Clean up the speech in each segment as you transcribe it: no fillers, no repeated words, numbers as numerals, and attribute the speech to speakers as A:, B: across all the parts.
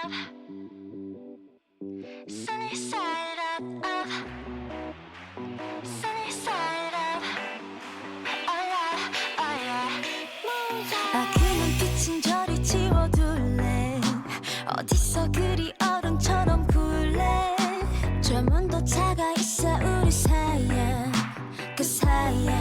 A: up, sunny side up, up, sunny side up. Oh yeah, oh yeah. 아, 그 눈빛은 저리 지워둘래. 어디서 그리 어른처럼 굴래. 점은 더 차가 있어 우리 사이에. 그 사이에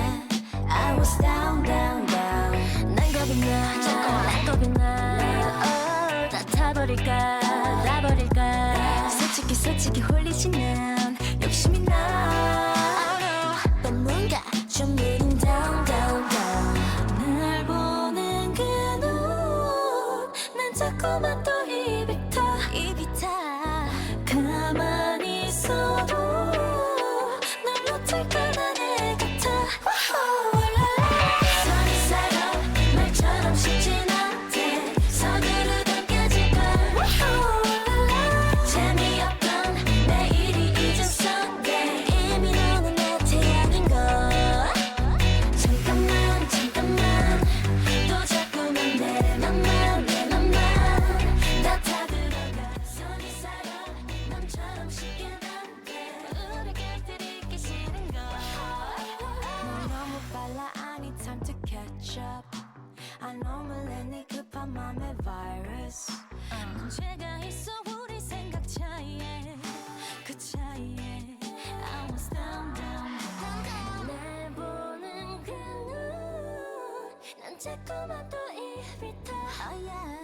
A: I was down down down. 난 겁이 나, 잠깐만 난 겁이 나. 다 타버릴까 놔버릴까. 솔직히 홀리지 난 욕심이 나. 또 뭔가 좀 느린 down down down. 날 보는 그 눈 난 자꾸만 또 입이 타. 가만히 있어도 날 놓칠까 난 애 같아. Sunny side up 말처럼 쉽진 않대. 서두르던 깨질걸. 재미없던 내일이 이제 Sunday. 이미 너는 내 태양인걸. 잠깐만 또 자꾸만 내 맘만 다 타들어가. Sunny side up 남처럼 쉽게 안돼. 우리 곁들이 있기 싫은걸. 너 너무 빨라 I need time to catch up. I know 네 급한 맘의 바이러스. 문제가 있어 우리 생각 차이에. 그 차이에 I was down down down. 날 보는 그 눈 난 자꾸만 또 입이 타. Oh yeah.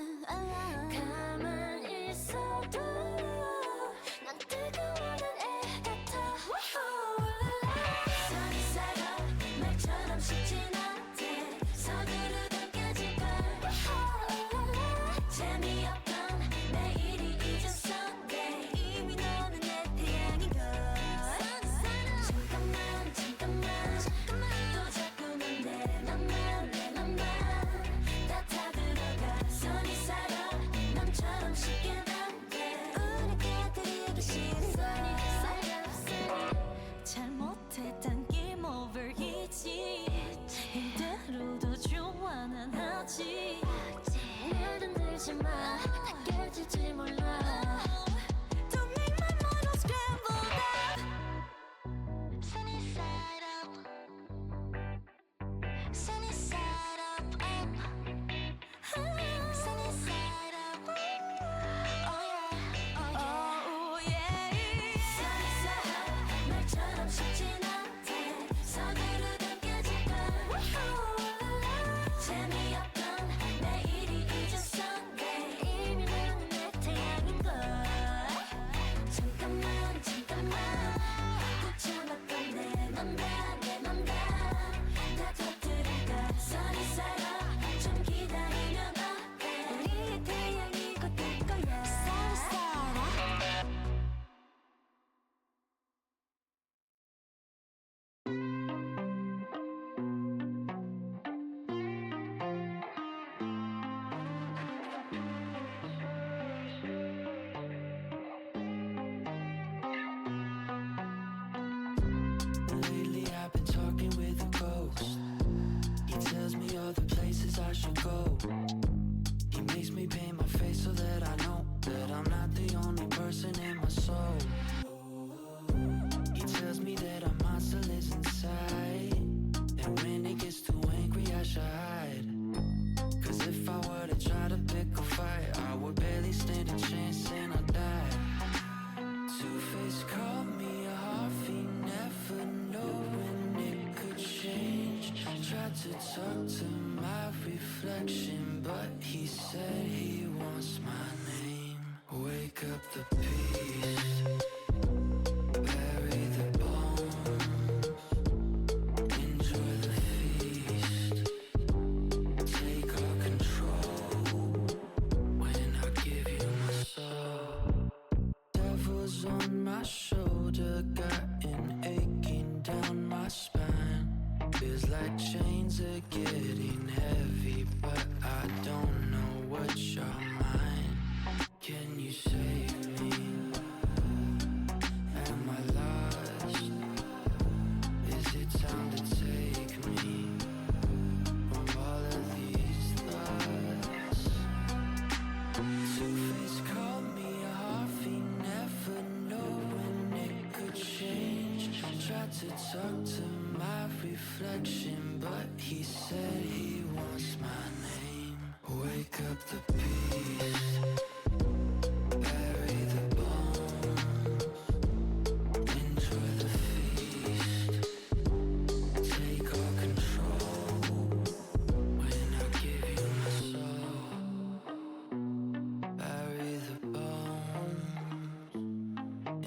A: 가만히 있어도 난 뜨거워하는 애 같아. Sunny side up 말처럼 쉽진 않대. 서두르던 깨질걸. 재미없던 내일이 이제 Sunday. 이미 너는 내 태양인걸. 잠깐만 또 자꾸만 내 맘만 다 타들어가. Sunny side up 남처럼 쉽게 안돼. 우리 곁들이기 싫은 걸. 잘못했단 게임 over이지. 이대로도 좋아 난 하지. 일은 들지 마. 다 깨질지 몰라. Don't make my mind all scrambled up. Sunny side up, sunny side up, up. Sunny side up. Oh yeah, oh yeah. Sunny side up 말처럼 쉽진 않대. 서두르던 깨질걸. 재미없던 내일이 이제 Sunday. 이미 너는 내 태양인걸. 잠깐만 붙잡았던 내 맘 다 터뜨릴까. Sunny side up 좀 기다리면 어때. 우리의 태양이 곧 뜰 거야. Sunny side up.
B: Lately I've been talking with a ghost. He tells me all the places I should go. He makes me paint my face so that I know that I'm not the only person in my soul. He tells me that a monster lives inside, and when it gets too angry I should hide. Cause if I were to try to pick a fight, I would barely stand a chance and I'd die. Two-Face called me a Harvey, never know when it could change. Tried to talk to my reflection, but he said he wants my name. Wake up the beast, bury the bones, enjoy the feast, take all control when I give you my soul. Devil's on my shoulder, got an aching down my spine. Feels like chains are getting heavy, but I don't know what's your mind. Can you save me? Am I lost? Is it time to take me from all of these thoughts? Two-Face called to talk to my reflection, but he said he wants my name. Wake up the beast, bury the bones, enjoy the feast, take all control when I give you my soul. Bury the bones,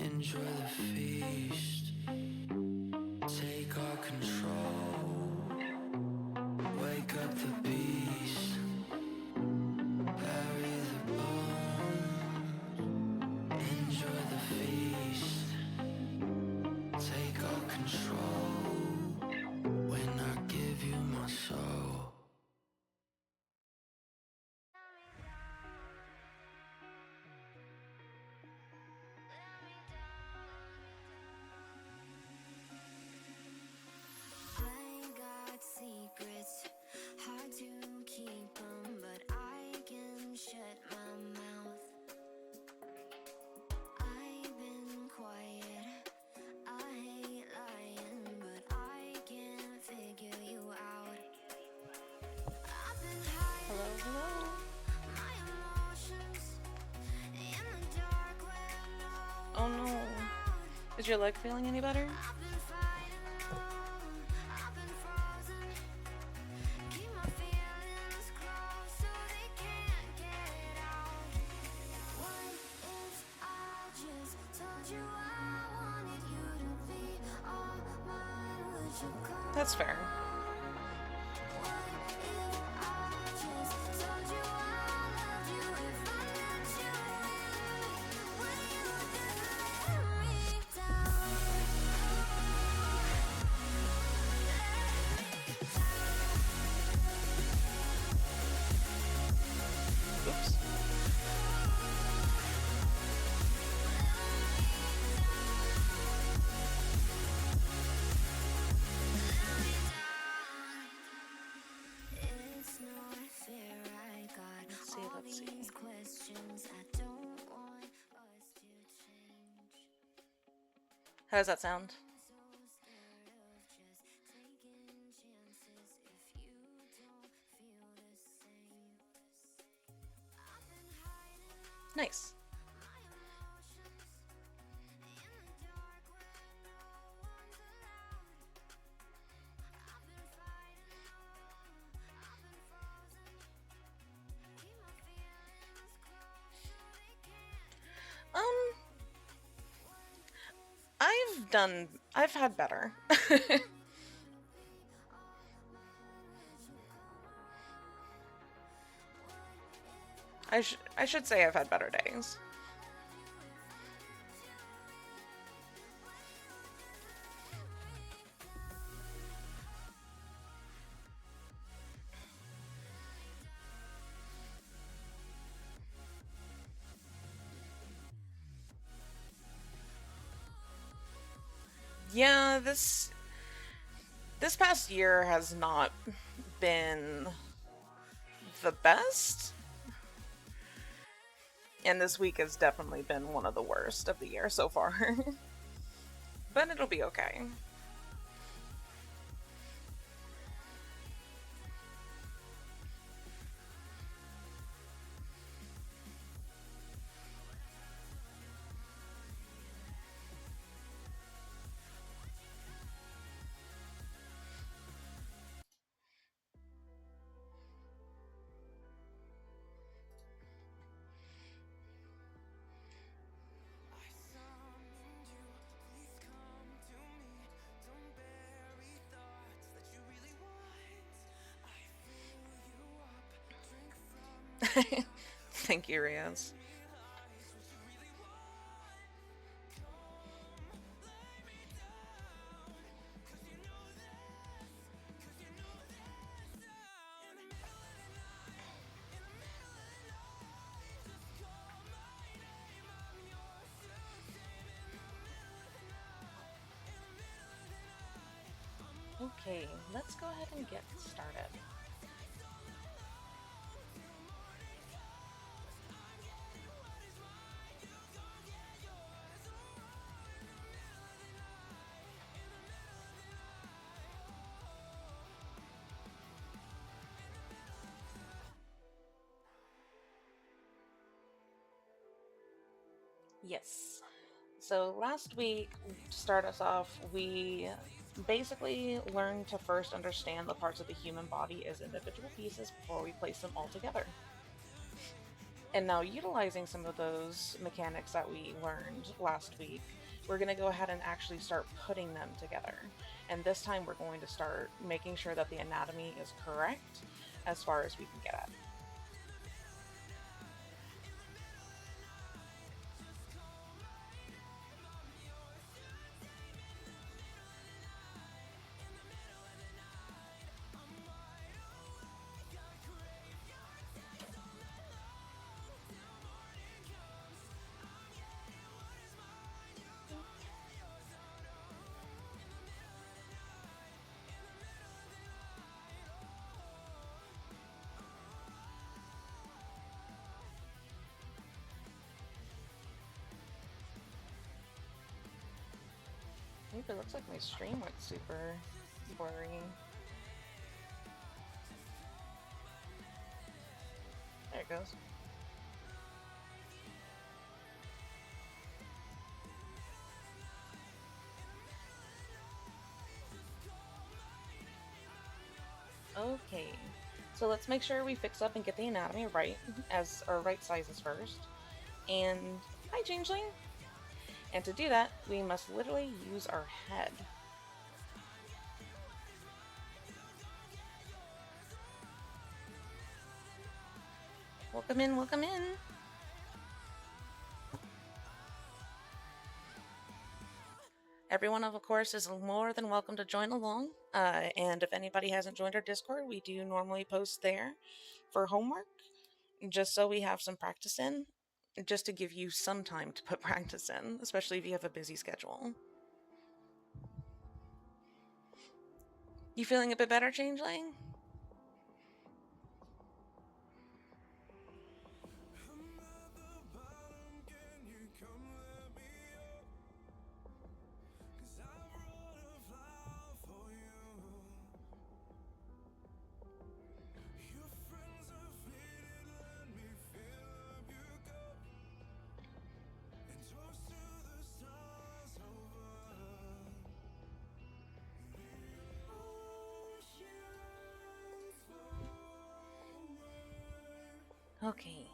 B: enjoy the feast, take all control, wake up the beast, bury the bones, enjoy the feast, take all control when I give you my soul.
A: I got secrets, hard to keep them, but I can shut my mouth. I've been quiet, I hate lying, but I can't figure you out. I've been hiding my emotions in the dark where no
C: Oh no. Is your leg feeling any better?
A: I've been fighting alone, I've been frozen. Keep my feelings close so they can't get out. What if I just told you I wanted you to be all mine? Would you come?
C: That's fair.
A: What if I just told you I loved you? If I let you in, would you just let me down?
C: Oops.
A: It's not fair, I got all
C: Let's see.
A: these questions. I don't want us to change.
C: How does that sound?
A: So scared of just taking chances if you don't feel the same. I've been hiding all
C: Nice.
A: my emotions in the dark where no one's allowed. I've been fighting alone, I've been frozen. Keep my feelings close so they can't.
C: I've had better. I should say I've had better days. Yeah, this past year has not been the best. And this week has definitely been one of the worst of the year so far. But it'll be okay. Thank you, Riaz. Okay, let's go ahead and get started. Yes. So last week, to start us off, we basically learned to first understand the parts of the human body as individual pieces before we place them all together. And now, utilizing some of those mechanics that we learned last week, we're going to go ahead and actually start putting them together. And this time, we're going to start making sure that the anatomy is correct as far as we can get at. Ooh, it looks like my stream went super blurry. There it goes. Okay, so let's make sure we fix up and get the anatomy right, as our right sizes first. And hi, Changeling! And to do that, we must literally use our head. Welcome in, welcome in! Everyone, of course, is more than welcome to join along. And if anybody hasn't joined our Discord, we do normally post there for homework, just so we have some practice in, just to give you some time to put practice in, especially if you have a busy schedule. You feeling a bit better, Changeling? Okay.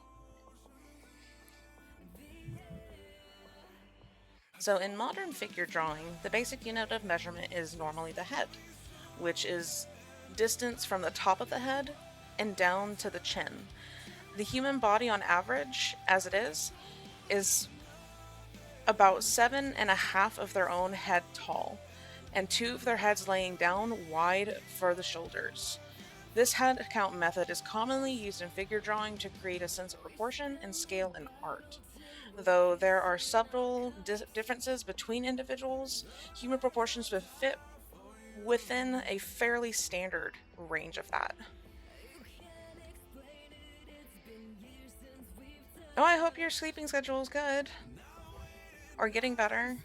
C: So in modern figure drawing, the basic unit of measurement is normally the head, which is distance from the top of the head and down to the chin. The human body on average, as it is about 7.5 of their own head tall, and 2 of their heads laying down wide for the shoulders. This head count method is commonly used in figure drawing to create a sense of proportion and scale in art. Though there are subtle differences between individuals, human proportions will fit within a fairly standard range of that. Oh, I hope your sleeping schedule is good. Or getting better.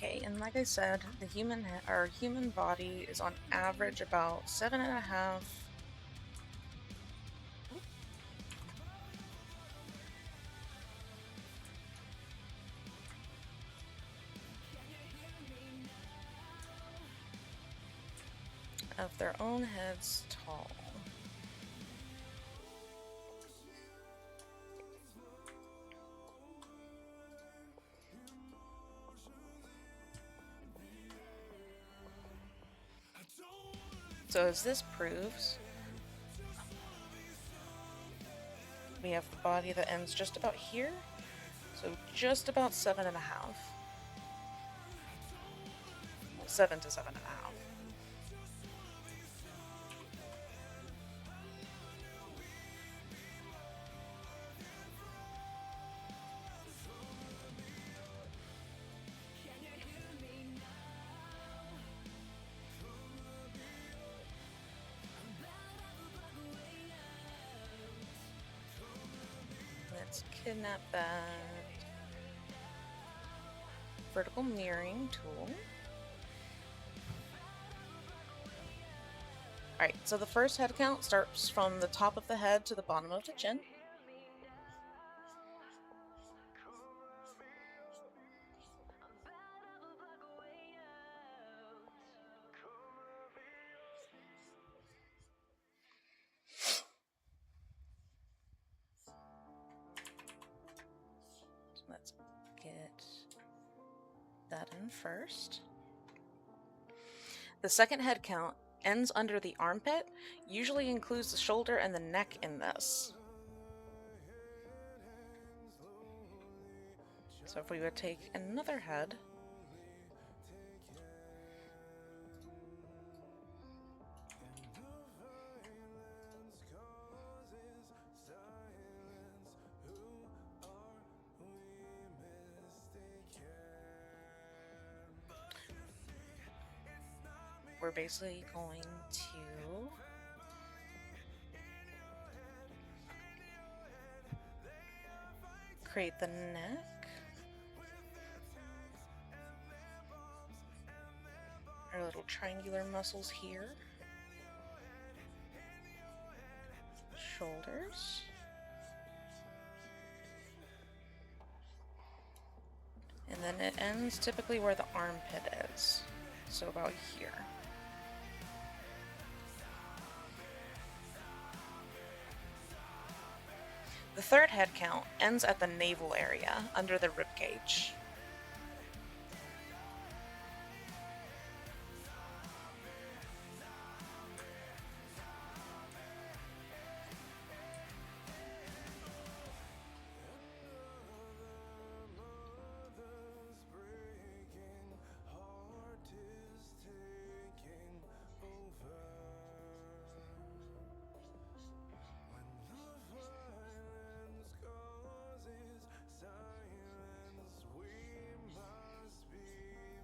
C: Okay, and like I said, the our human body is on average about 7.5. Of their own heads tall. So as this proves, we have the body that ends just about here, so just about 7.5. 7 to 7.5. Let's kidnap that. Vertical mirroring tool. Alright, so the first head count starts from the top of the head to the bottom of the chin. So let's get that in first. The second head count ends under the armpit, usually includes the shoulder and the neck in this. So if we would take another head, we're basically going to create the neck, our little triangular muscles here, shoulders, and then it ends typically where the armpit is, so about here. The third head count ends at the navel area under the rib cage.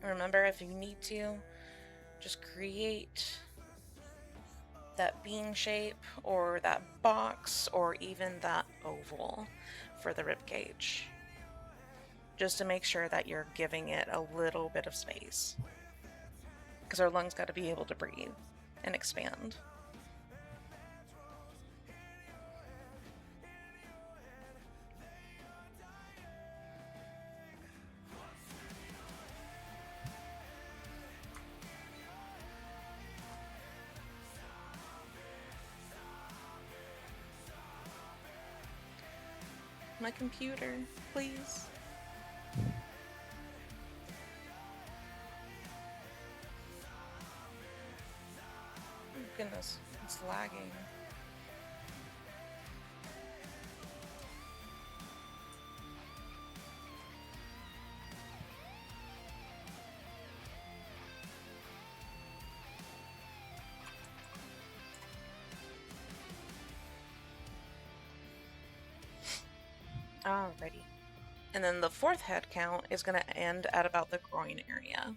C: Remember, if you need to, just create that bean shape or that box or even that oval for the rib cage, just to make sure that you're giving it a little bit of space, because our lungs got to be able to breathe and expand. My computer, please. Oh, goodness, it's lagging. Alrighty. And then the fourth head count is going to end at about the groin area.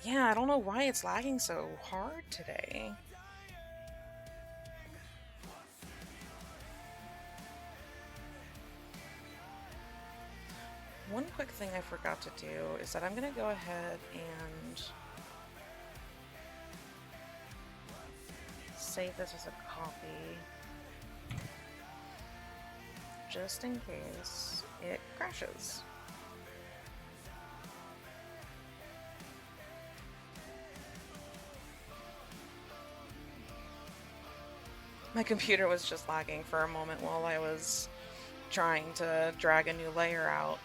C: Yeah, I don't know why it's lagging so hard today. One quick thing I forgot to do is that I'm going to go ahead and save this as a copy, just in case it crashes. My computer was just lagging for a moment while I was trying to drag a new layer out.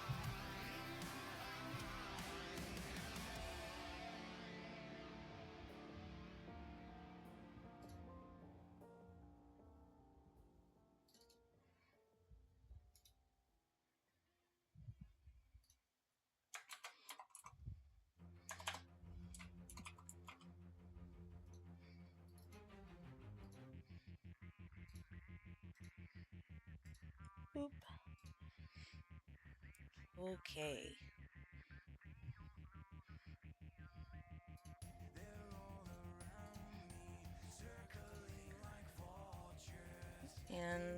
C: Boop. Okay.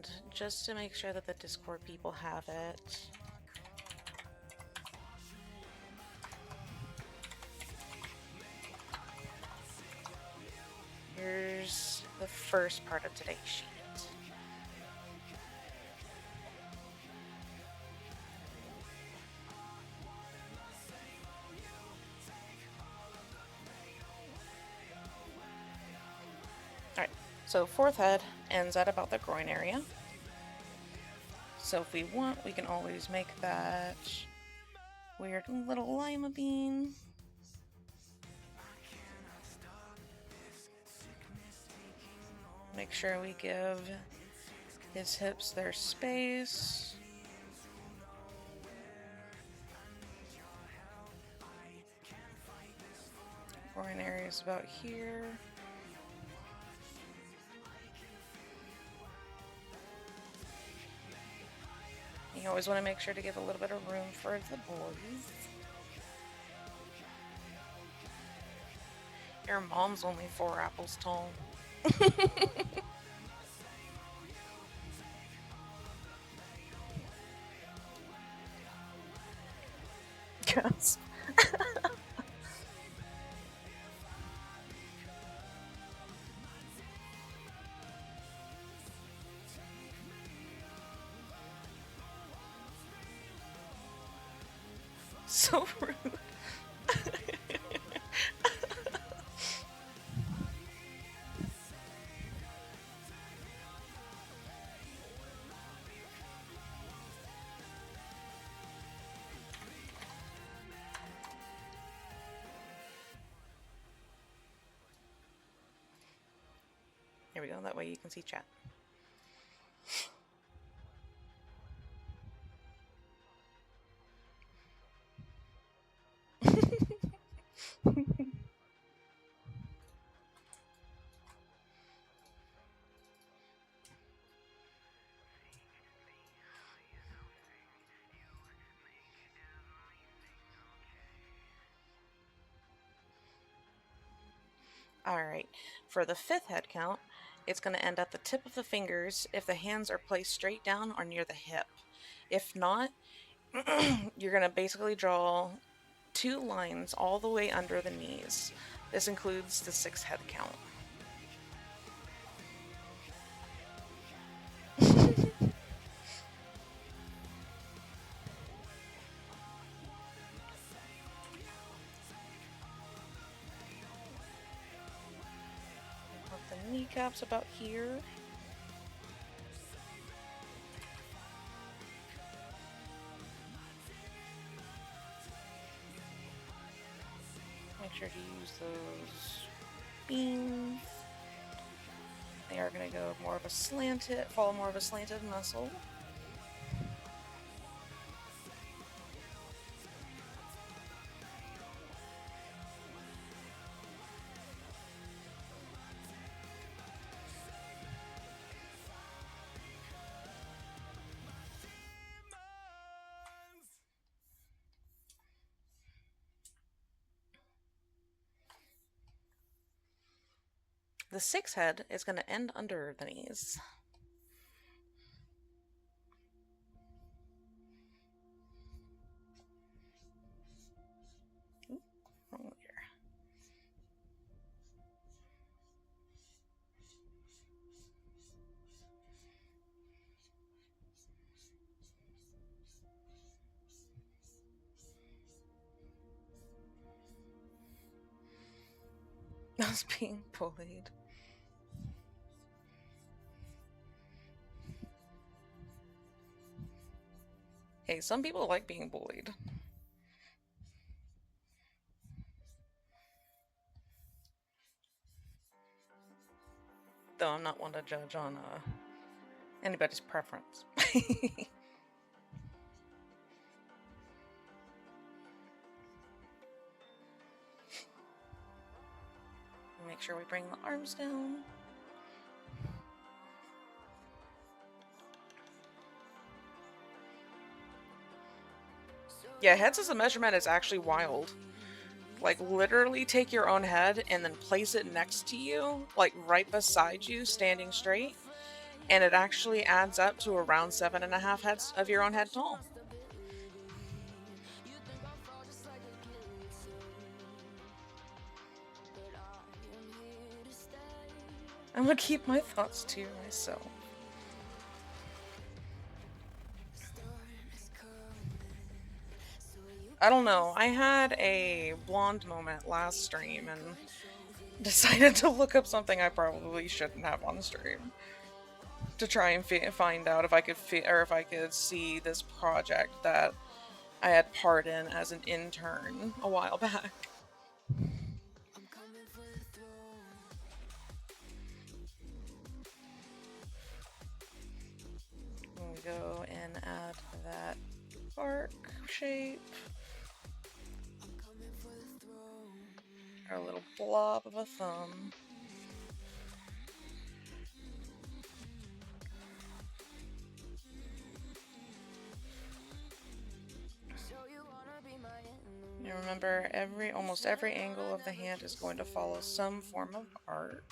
C: And just to make sure that the Discord people have it, here's the first part of today's sheet. Alright, so fourth head ends at about the groin area. So if we want, we can always make that weird little lima bean. Make sure we give his hips their space. Groin area is about here. You always want to make sure to give a little bit of room for the boys. Your mom's only 4 apples tall. Gasp. So rude. Here we go, that way you can see chat. Alright, for the 5th head count, it's going to end at the tip of the fingers if the hands are placed straight down or near the hip. If not, you're going to basically draw 2 lines all the way under the knees. This includes the 6th head count. The kneecaps about here. Make sure to use those beams. They are going to go more of a slanted, follow more of a slanted muscle. The 6th head is going to end under the knees. Ooh, wrong here. I was being bullied. Hey, some people like being bullied. Though I'm not one to judge on anybody's preference. Make sure we bring the arms down. Yeah, heads as a measurement is actually wild. Like, literally take your own head and then place it next to you, like right beside you, standing straight, and it actually adds up to around 7.5 heads of your own head tall. I'm gonna keep my thoughts to myself. I don't know. I had a blonde moment last stream and decided to look up something I probably shouldn't have on stream to try and find out if I could or if I could see this project that I had part in as an intern a while back. We'll go and add that bark shape. Our little blob of a thumb. You remember, almost every angle of the hand is going to follow some form of art.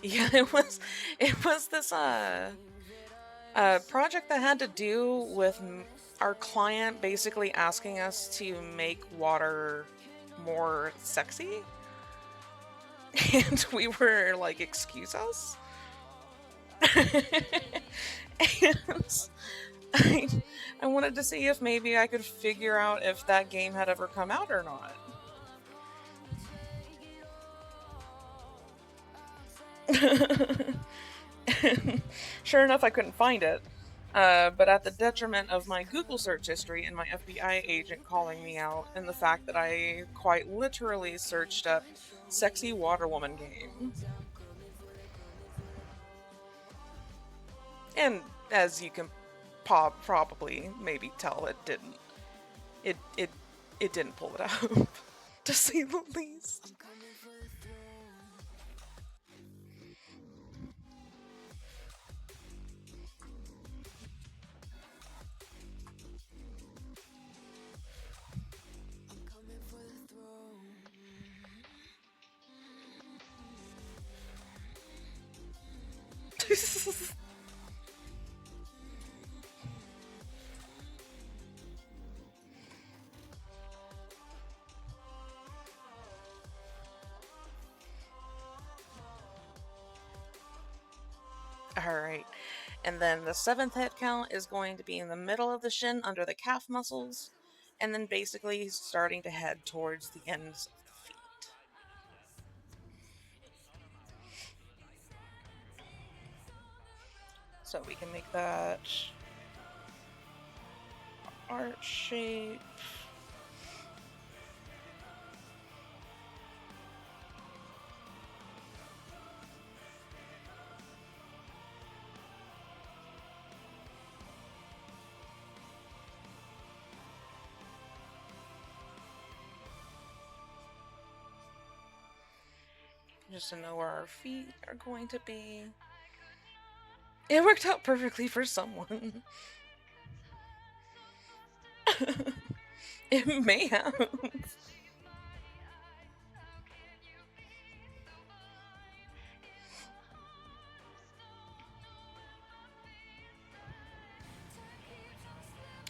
C: Yeah, it was this project that had to do with our client basically asking us to make water more sexy. And we were like, excuse us? And I wanted to see if maybe I could figure out if that game had ever come out or not. Sure enough, I couldn't find it. But at the detriment of my Google search history and my FBI agent calling me out, and the fact that I quite literally searched up sexy water woman game. And as you can probably maybe tell, it didn't. It didn't pull it up, to say the least. Alright, and then the 7th head count is going to be in the middle of the shin under the calf muscles, and then basically starting to head towards the ends of the feet. So we can make that art shape. Just to know where our feet are going to be. It worked out perfectly for someone. It may have.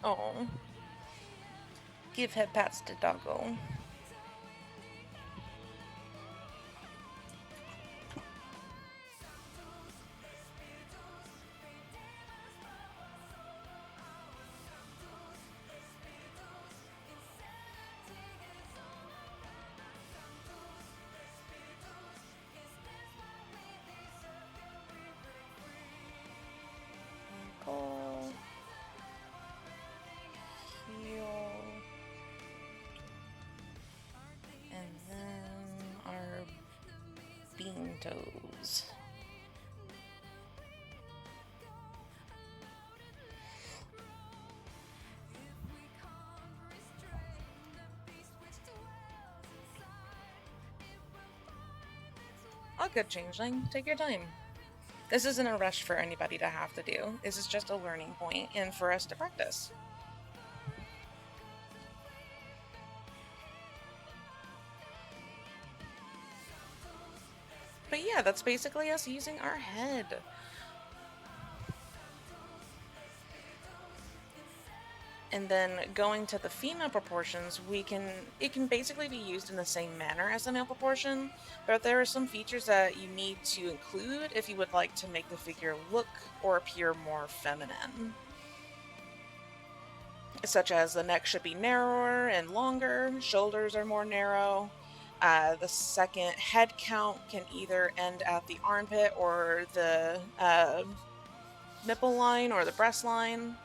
C: Oh. Give head pats to Doggo. Toes. All good, changeling. Take your time. This isn't a rush for anybody to have to do. This is just a learning point and for us to practice. But yeah, that's basically us using our head. And then going to the female proportions, it can basically be used in the same manner as the male proportion, but there are some features that you need to include if you would like to make the figure look or appear more feminine. Such as the neck should be narrower and longer, shoulders are more narrow. The second head count can either end at the armpit or the nipple line or the breast line.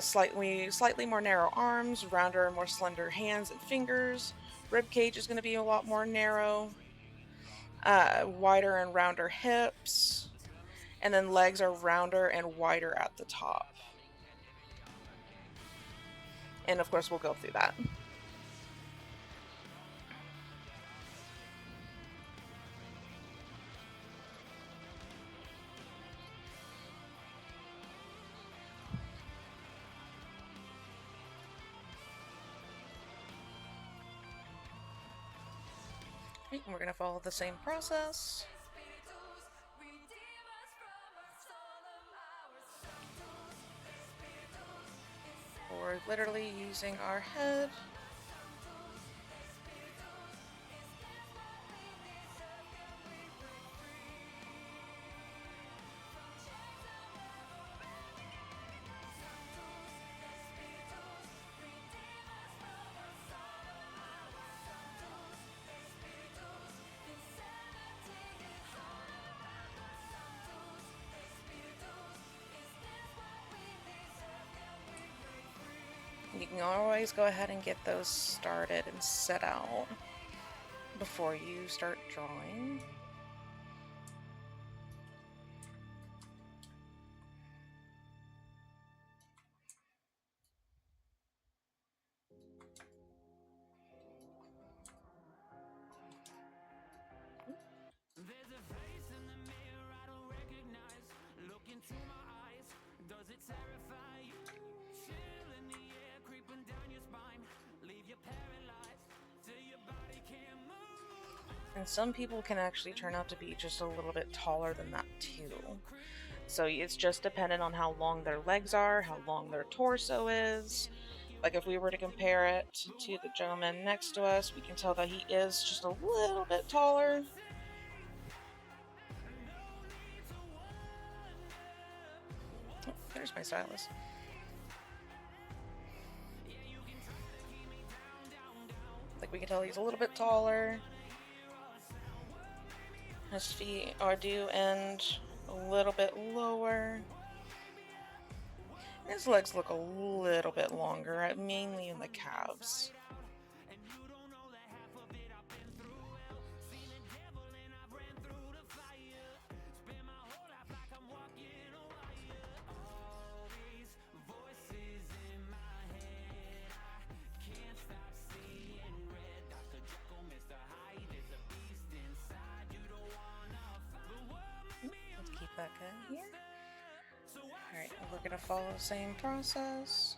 C: Slightly more narrow arms, rounder and more slender hands and fingers. Rib cage is going to be a lot more narrow. Wider and rounder hips. And then legs are rounder and wider at the top. And of course, we'll go through that. Right, and we're going to follow the same process. We're literally using our head. You can always go ahead and get those started and set out before you start drawing.
B: There's a face in the mirror I don't recognize. Look into my eyes, does it terrify you? Chill in the air, creeping down your spine. Leave you paralyzed till your body can't move.
C: And some people can actually turn out to be just a little bit taller than that too. So it's just dependent on how long their legs are, how long their torso is. Like if we were to compare it to the gentleman next to us, we can tell that he is just a little bit taller. Oh, there's my stylus. Like we can tell he's a little bit taller. His feet do end a little bit lower. His legs look a little bit longer, mainly in the calves. Let's keep that good here. Alright, we're going to follow the same process.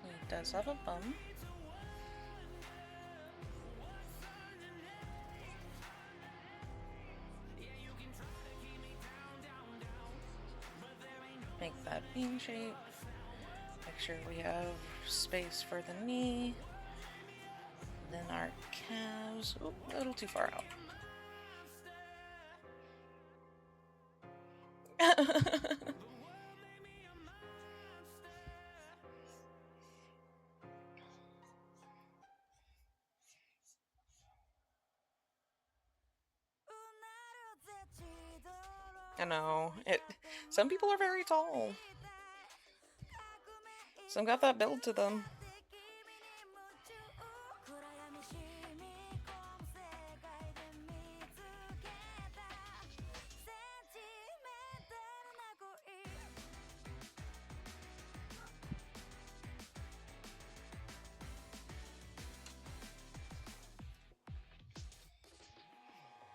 C: He does have a bum. Make that bean shape. Make sure we have space for the knee. Then our calves. Oop, a little too far out. I know. Some people are very tall. Some got that build to them.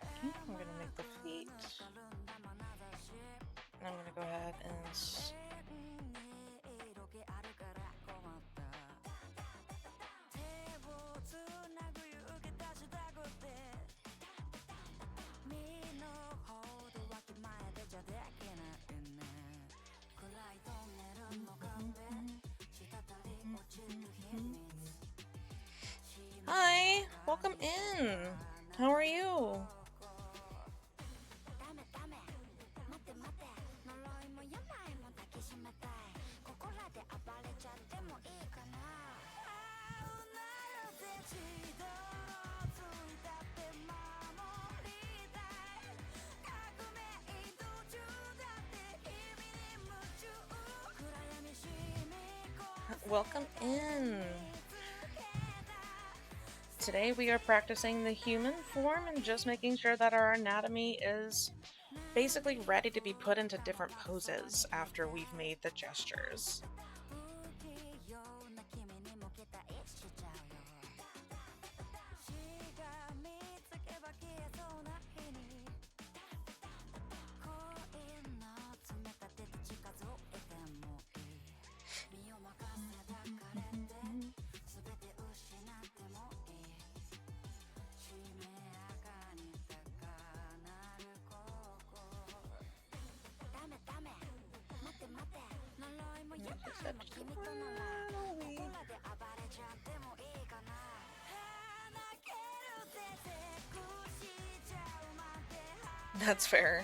C: Okay, I'm gonna make the feet. And I'm gonna go ahead and Hi, welcome in. How are you? Welcome in. Today we are practicing the human form and just making sure that our anatomy is basically ready to be put into different poses after we've made the gestures. That's fair.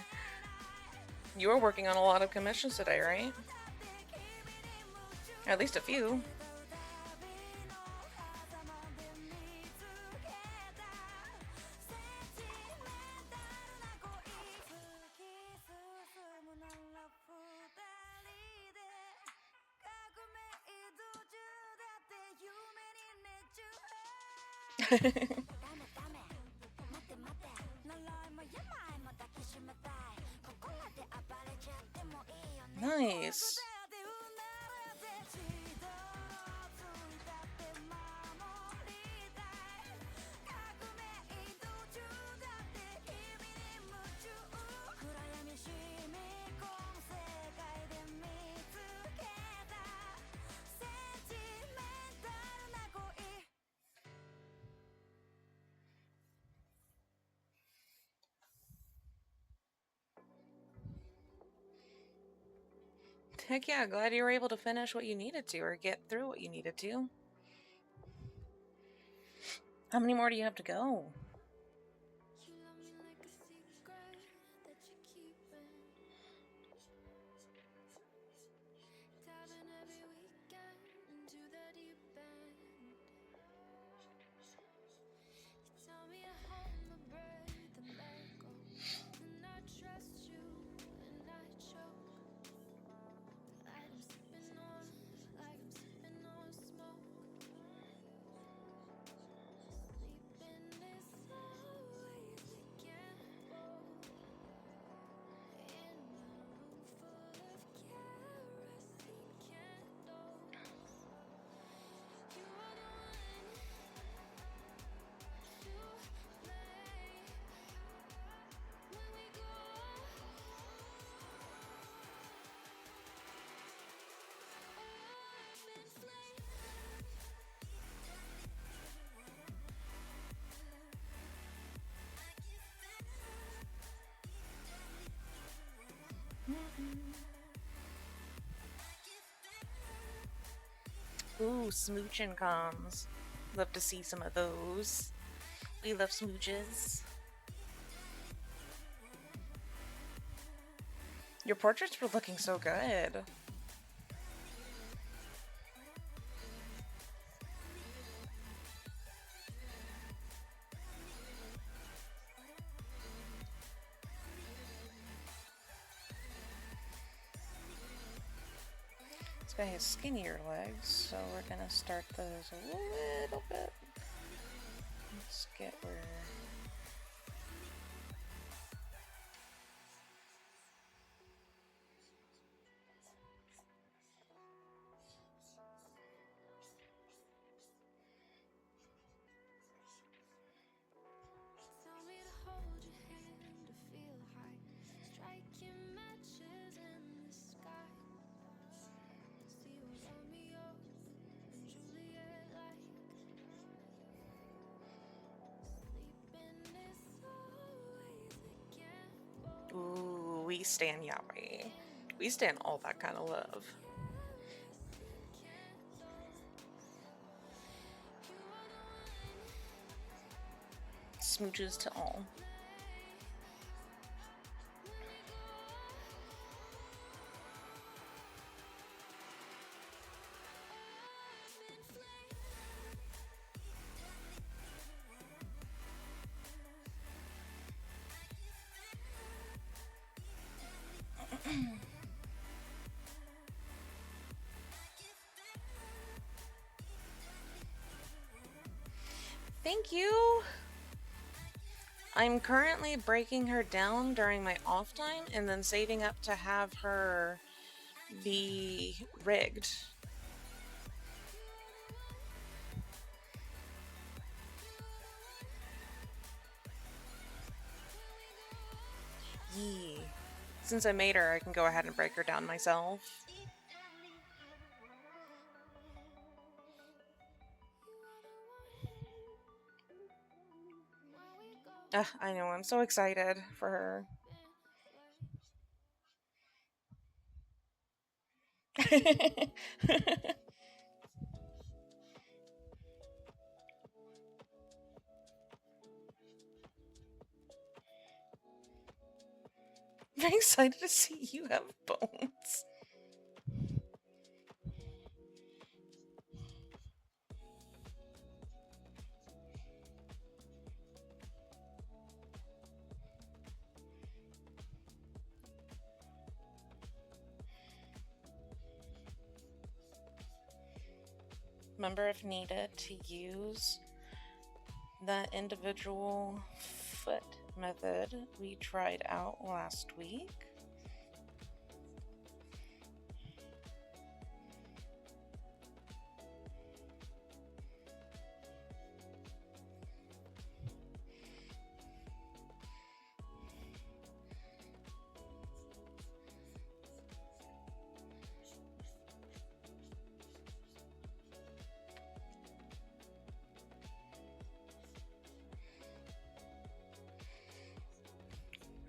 C: You were working on a lot of commissions today, right? At least a few. Nice. Heck yeah, glad you were able to finish what you needed to or get through what you needed to. How many more do you have to go?
A: You love me like a secret that you're keeping. Diving every weekend into the deep end. You tell me to hold my breath and let go. And I trust you and I choke. Like I'm sipping on smoke. Sleeping is always a gamble. In a room full of kerosene candles. You are the one to blame when we go up in flames.
C: Ooh, smooching comes. Love to see some of those. We love smooches. Your portraits were looking so good. Mika has skinnier legs, so we're gonna start those a little bit. Let's get where.
A: Tell me to hold your hand to feel high, striking matches in the sky. See what Romeo and Juliet like. Sleeping is always a gamble.
C: Ooh, we stand Yahweh. We stand all that kind of love. Smooches to all. Thank you. I'm currently breaking her down during my off time and then saving up to have her be rigged. Yee. Since I made her, I can go ahead and break her down myself. I know, I'm so excited for her. Very excited to see you have bones. Remember, if needed, to use the individual foot method we tried out last week.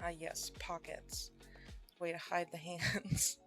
C: Ah, yes, pockets. Way to hide the hands.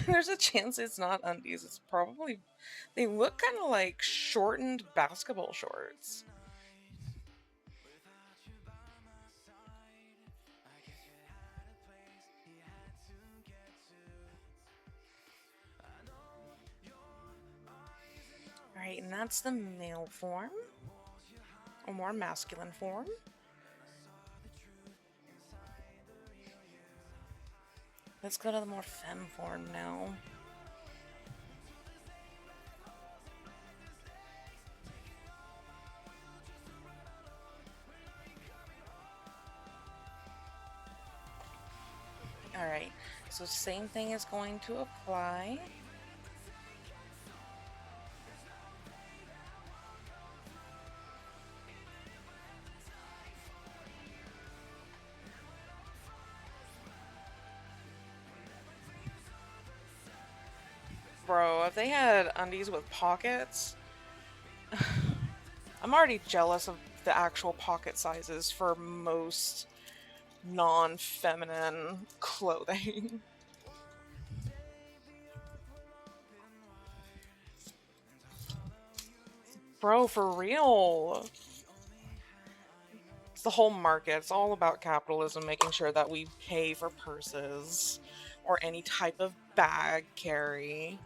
C: There's a chance it's not undies. It's probably. They look kind of like shortened basketball shorts. Alright, and that's the male form. A more masculine form. Let's go to the more femme form now. So same thing is going to apply. Bro, if they had undies with pockets, I'm already jealous of the actual pocket sizes for most non-feminine clothing. Bro, for real. It's the whole market. It's all about capitalism, making sure that we pay for purses or any type of bag carry.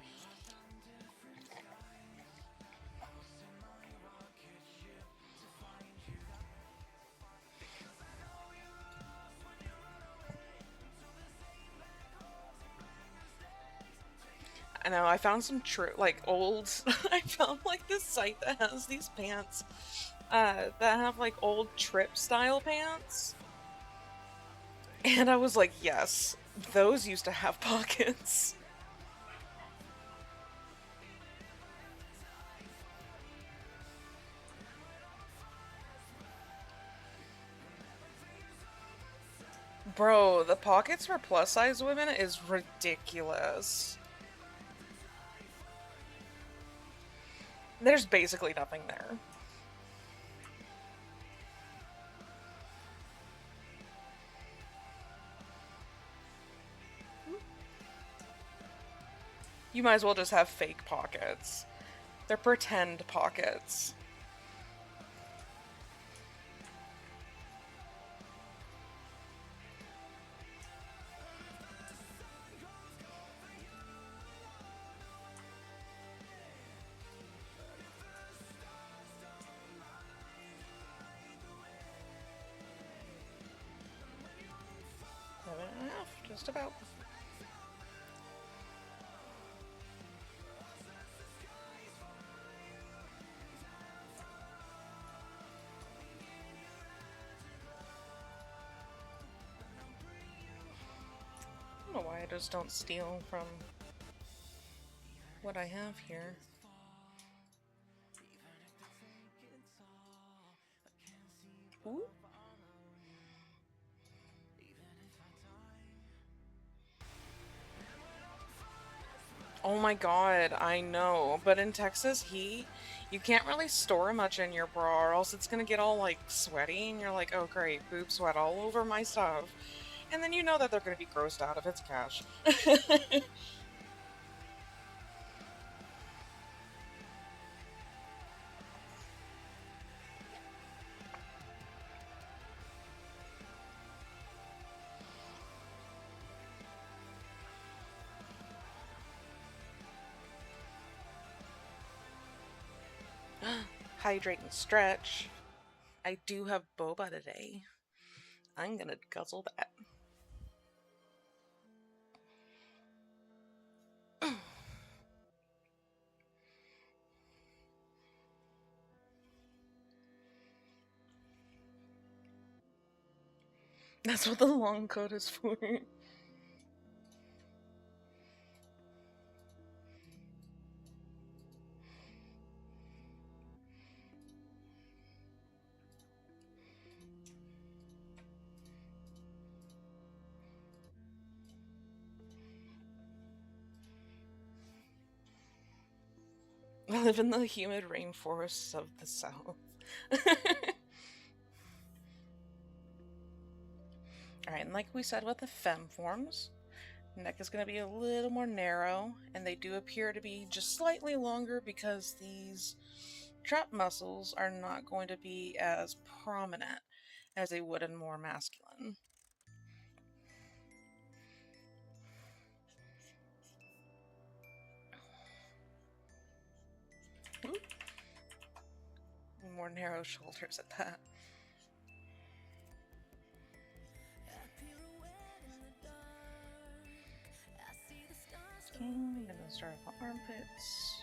C: I know, I found some like old I found like this site that has these pants that have like old trip style pants. And I was like, yes, those used to have pockets. Bro, the pockets for plus size women is ridiculous. There's basically nothing there. You might as well just have fake pockets. They're pretend pockets. Seven and a half, just about. I don't know why I just don't steal from what I have here. Ooh. Oh my god, I know. But in Texas heat, you can't really store much in your bra or else it's gonna get all like sweaty and you're like, oh great, boob sweat all over my stuff. And then you know that they're gonna be grossed out if it's cash. Hydrate and stretch. I do have boba today. I'm gonna guzzle that. That's what the long coat is for. I live in the humid rainforests of the south. Alright, and like we said with the femme forms, neck is going to be a little more narrow, and they do appear to be just slightly longer because these trap muscles are not going to be as prominent as they would in more masculine. Ooh. More narrow shoulders at that. Okay, I'm gonna start with the armpits.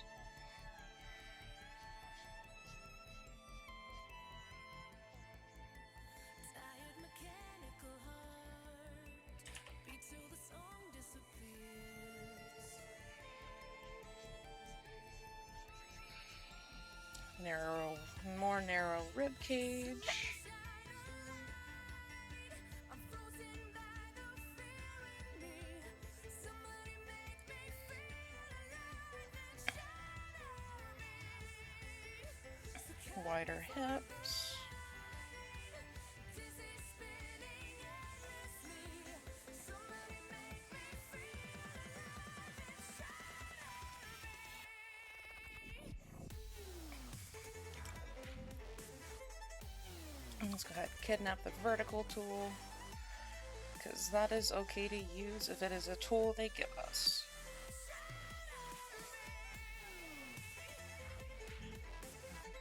C: more narrow rib cage. Wider hips. Let's go ahead and kidnap the vertical tool, because that is okay to use if it is a tool they give us.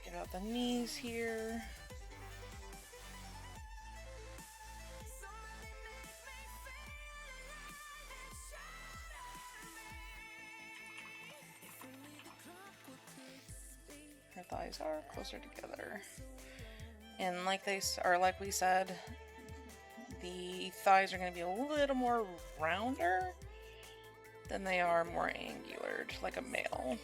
C: Get out the knees here. Her thighs are closer together. And like we said, the thighs are going to be a little more rounder than they are more angular, like a male.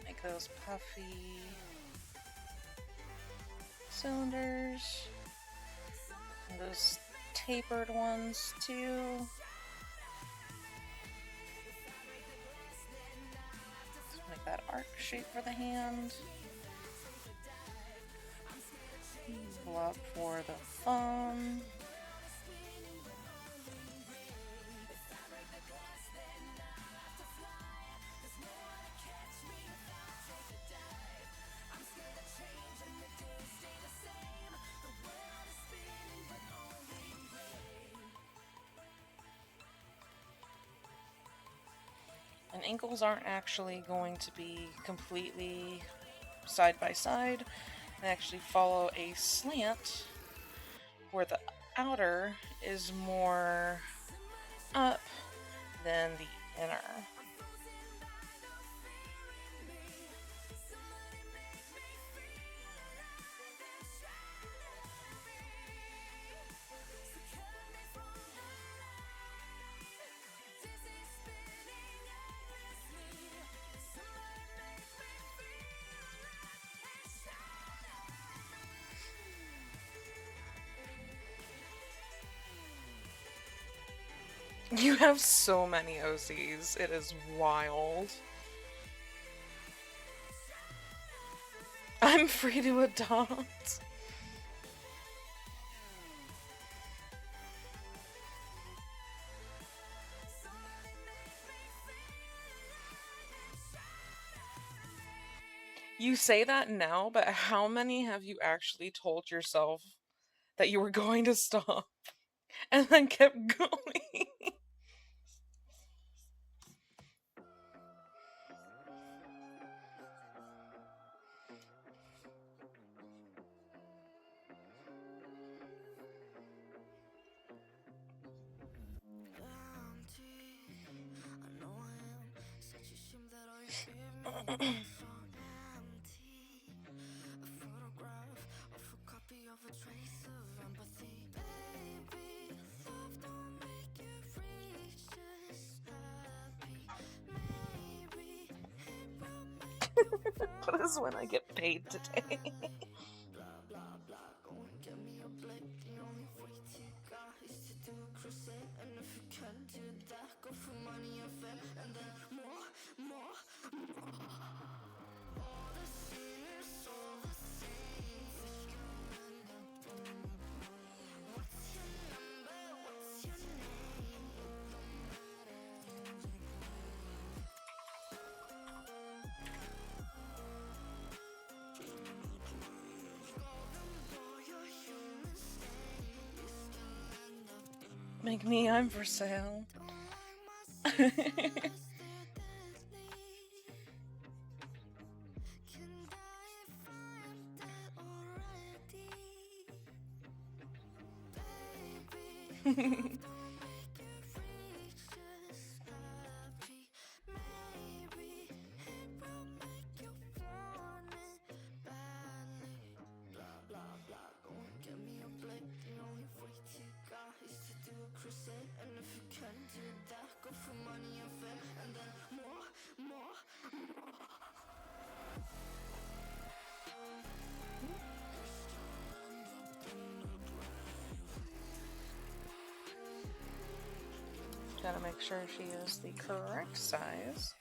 C: Make those puffy cylinders. And those tapered ones too. Let's make that arc shape for the hand. Blob for the thumb. And ankles aren't actually going to be completely side by side. They actually follow a slant where the outer is more up than the inner. You have so many OCs. It is wild. I'm free to adopt. You say that now, but how many have you actually told yourself that you were going to stop and then kept going? That is when I get paid today. Make me, I'm for sale. Gotta make sure she is the correct size.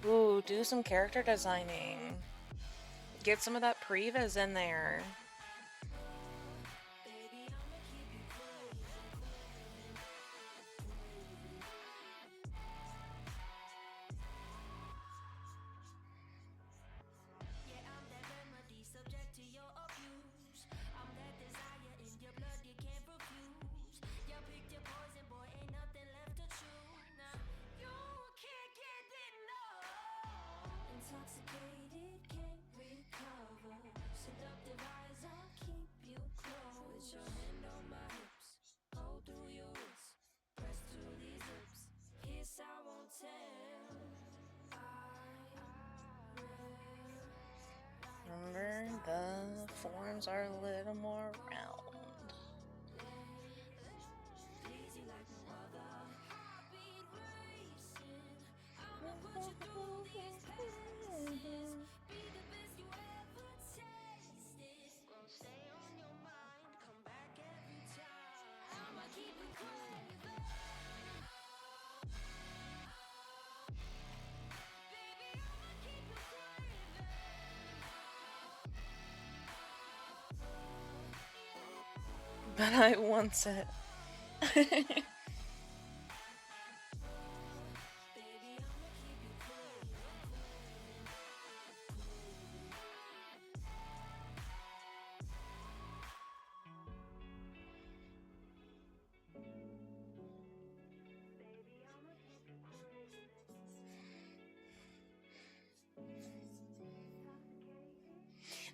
C: Ooh, do some character designing. Get some of that previs in there. Remember, the forms are a little more round. But I want it.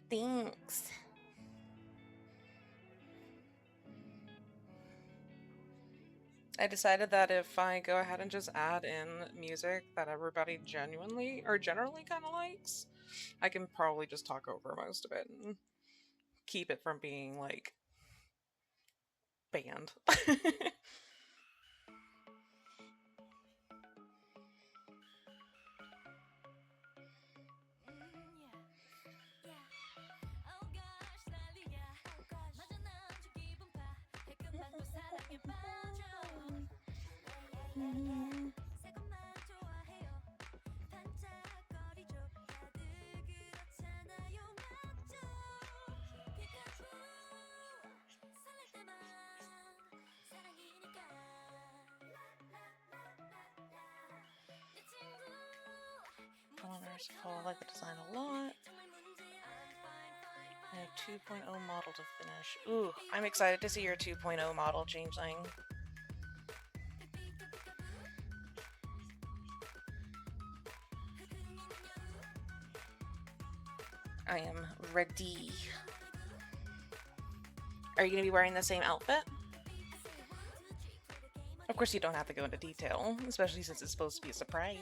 C: Thanks. I decided that if I go ahead and just add in music that everybody genuinely or generally kind of likes, I can probably just talk over most of it and keep it from being like banned. Merciful, I like the design a lot. I have 2.0 model to finish. Ooh, I'm excited to see your 2.0 model, Changeling. I am ready. Are you going to be wearing the same outfit? course, you don't have to go into detail, especially since it's supposed to be a surprise.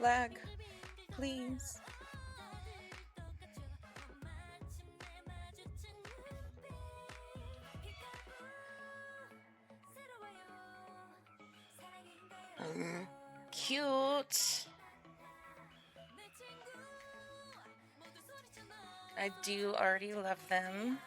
C: Lag, please. Cute. I do already love them.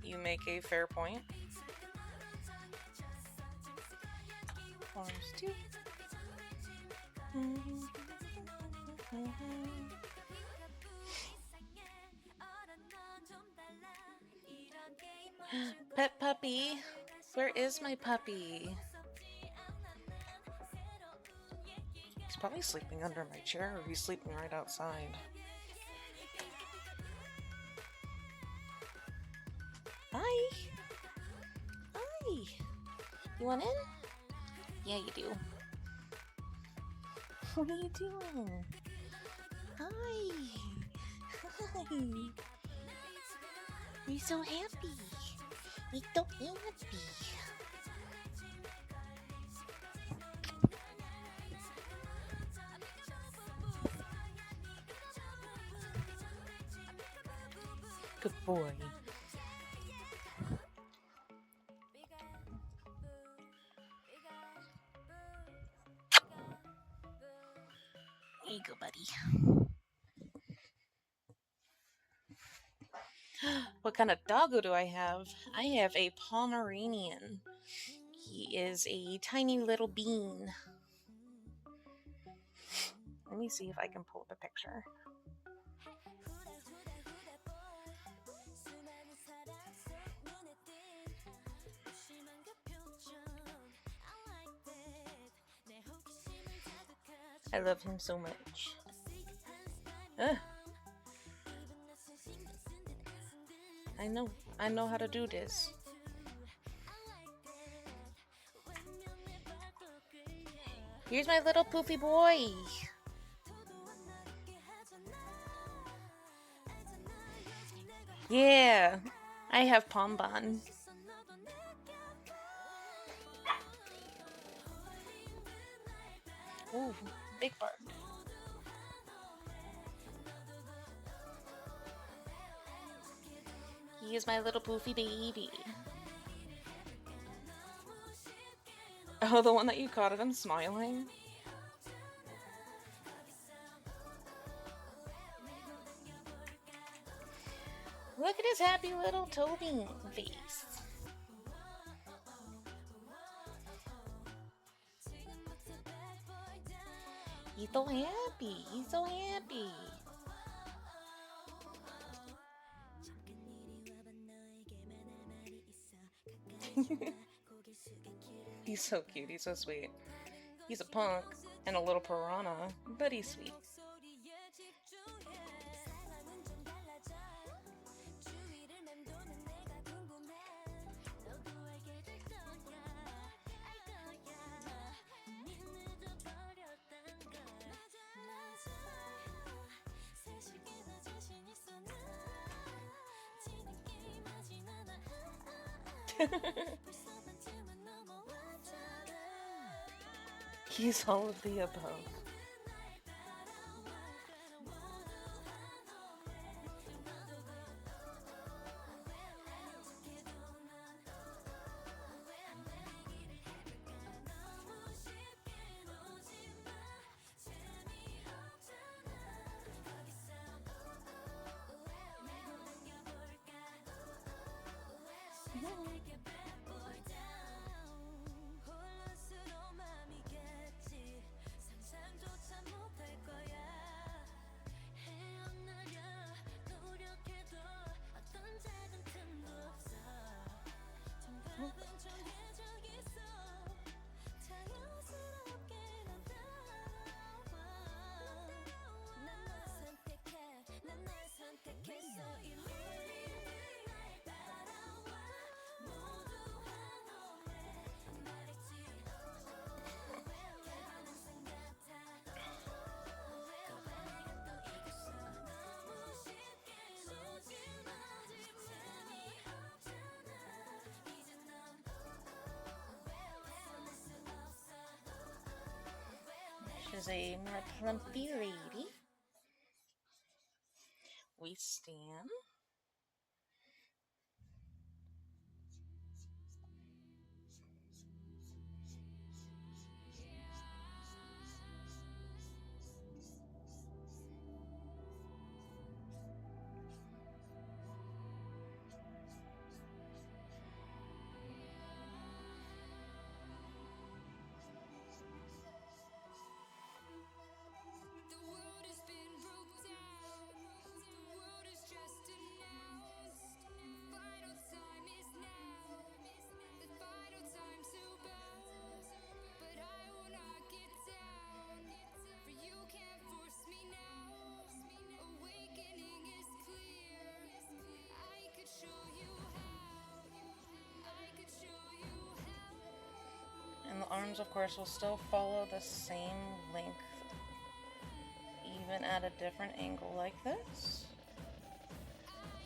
C: You make a fair point. Arms too. Pet puppy. Where is my puppy? He's probably sleeping under my chair, or he's sleeping right outside. Hi. Hi. You want in? Yeah, you do. What are you doing? Hi. Hi. You're so happy. You're so happy. Good boy. There you go, buddy. What kind of doggo do I have? I have a Pomeranian. He is a tiny little bean. Let me see if I can pull up a picture. I love him so much. I know how to do this. Here's my little poofy boy. Yeah, I have Pomban. Ooh, big bark. He is my little poofy baby. Oh, the one that you caught of him smiling? Look at his happy little Toby face. He's so happy. He's so happy. He's so cute. He's so sweet. He's a punk and a little piranha, but he's sweet. He's all of the above. is a more plumpy lady. We stand.
A: The world has been broke down. The world is just announced. Final time is now. The final time to bow. But I will not get down. For you can't force me now. Awakening is clear. I could show you how. I could show you how.
C: And the arms, of course, will still follow the same length, even at a different angle like this.
A: I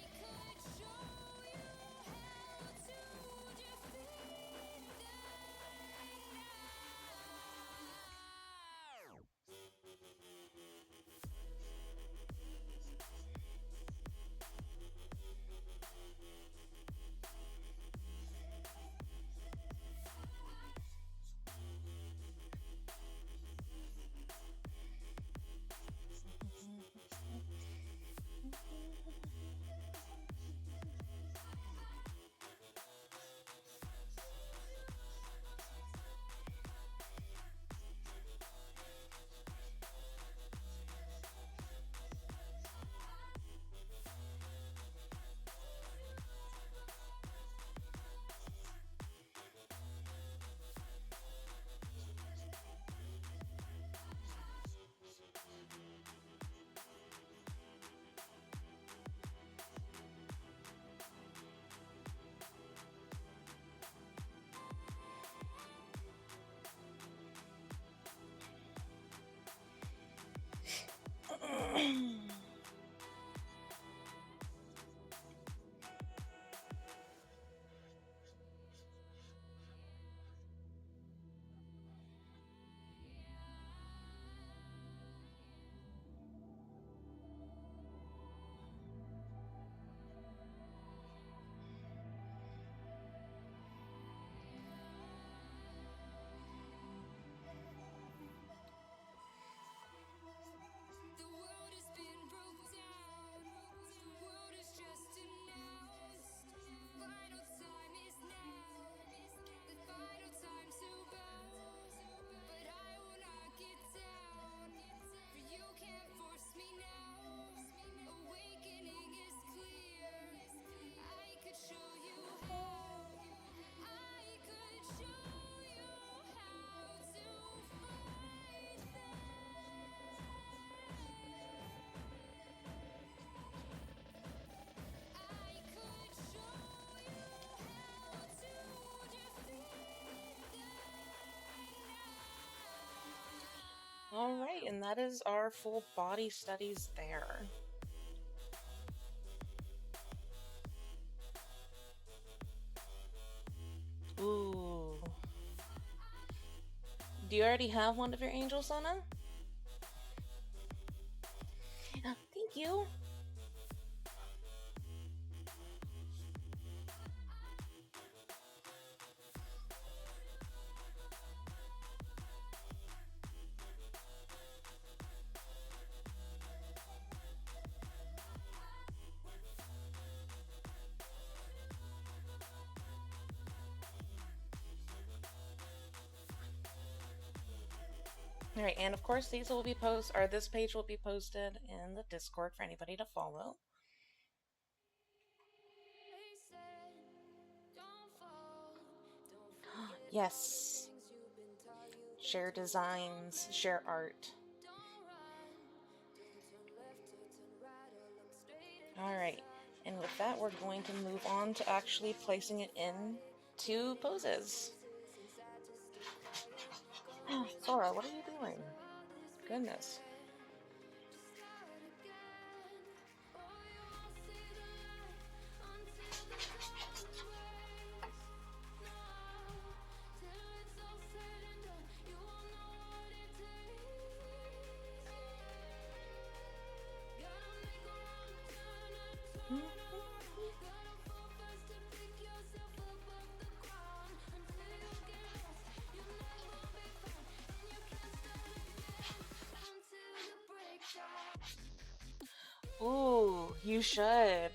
A: could show you how to defeat The world has been broke down. The world is just announced. Final time is now. The final time to bow. But I will not get down. For you can't force me now. Awakening is clear. I could show you how. I could show you how to fight them. I could show you how to defeat them.
C: All right, and that is our full body studies there. Ooh. Do you already have one of your angels, Sana? Thank you. All right, and of course these will be this page will be posted in the Discord for anybody to follow.
A: They said, don't fall, don't forget
C: Yes.
A: things you've been taught you
C: Share designs, share art.
A: don't run, don't turn left or turn right or look straight at
C: All right, and with that, we're going to move on to actually placing it in two poses. Sora, what are you doing? Goodness.
A: start again. Oh, you won't see the light until the dawn breaks. No, till it's all said and done, you won't know what it takes.
C: You should.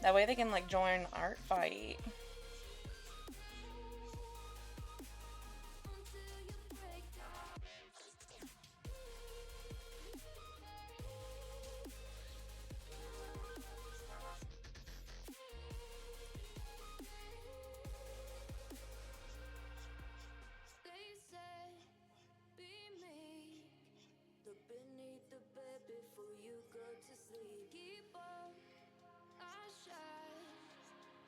C: That way they can like join art fight.
A: They say, be me. Look beneath the bed before you go to sleep. Keep on, I shine.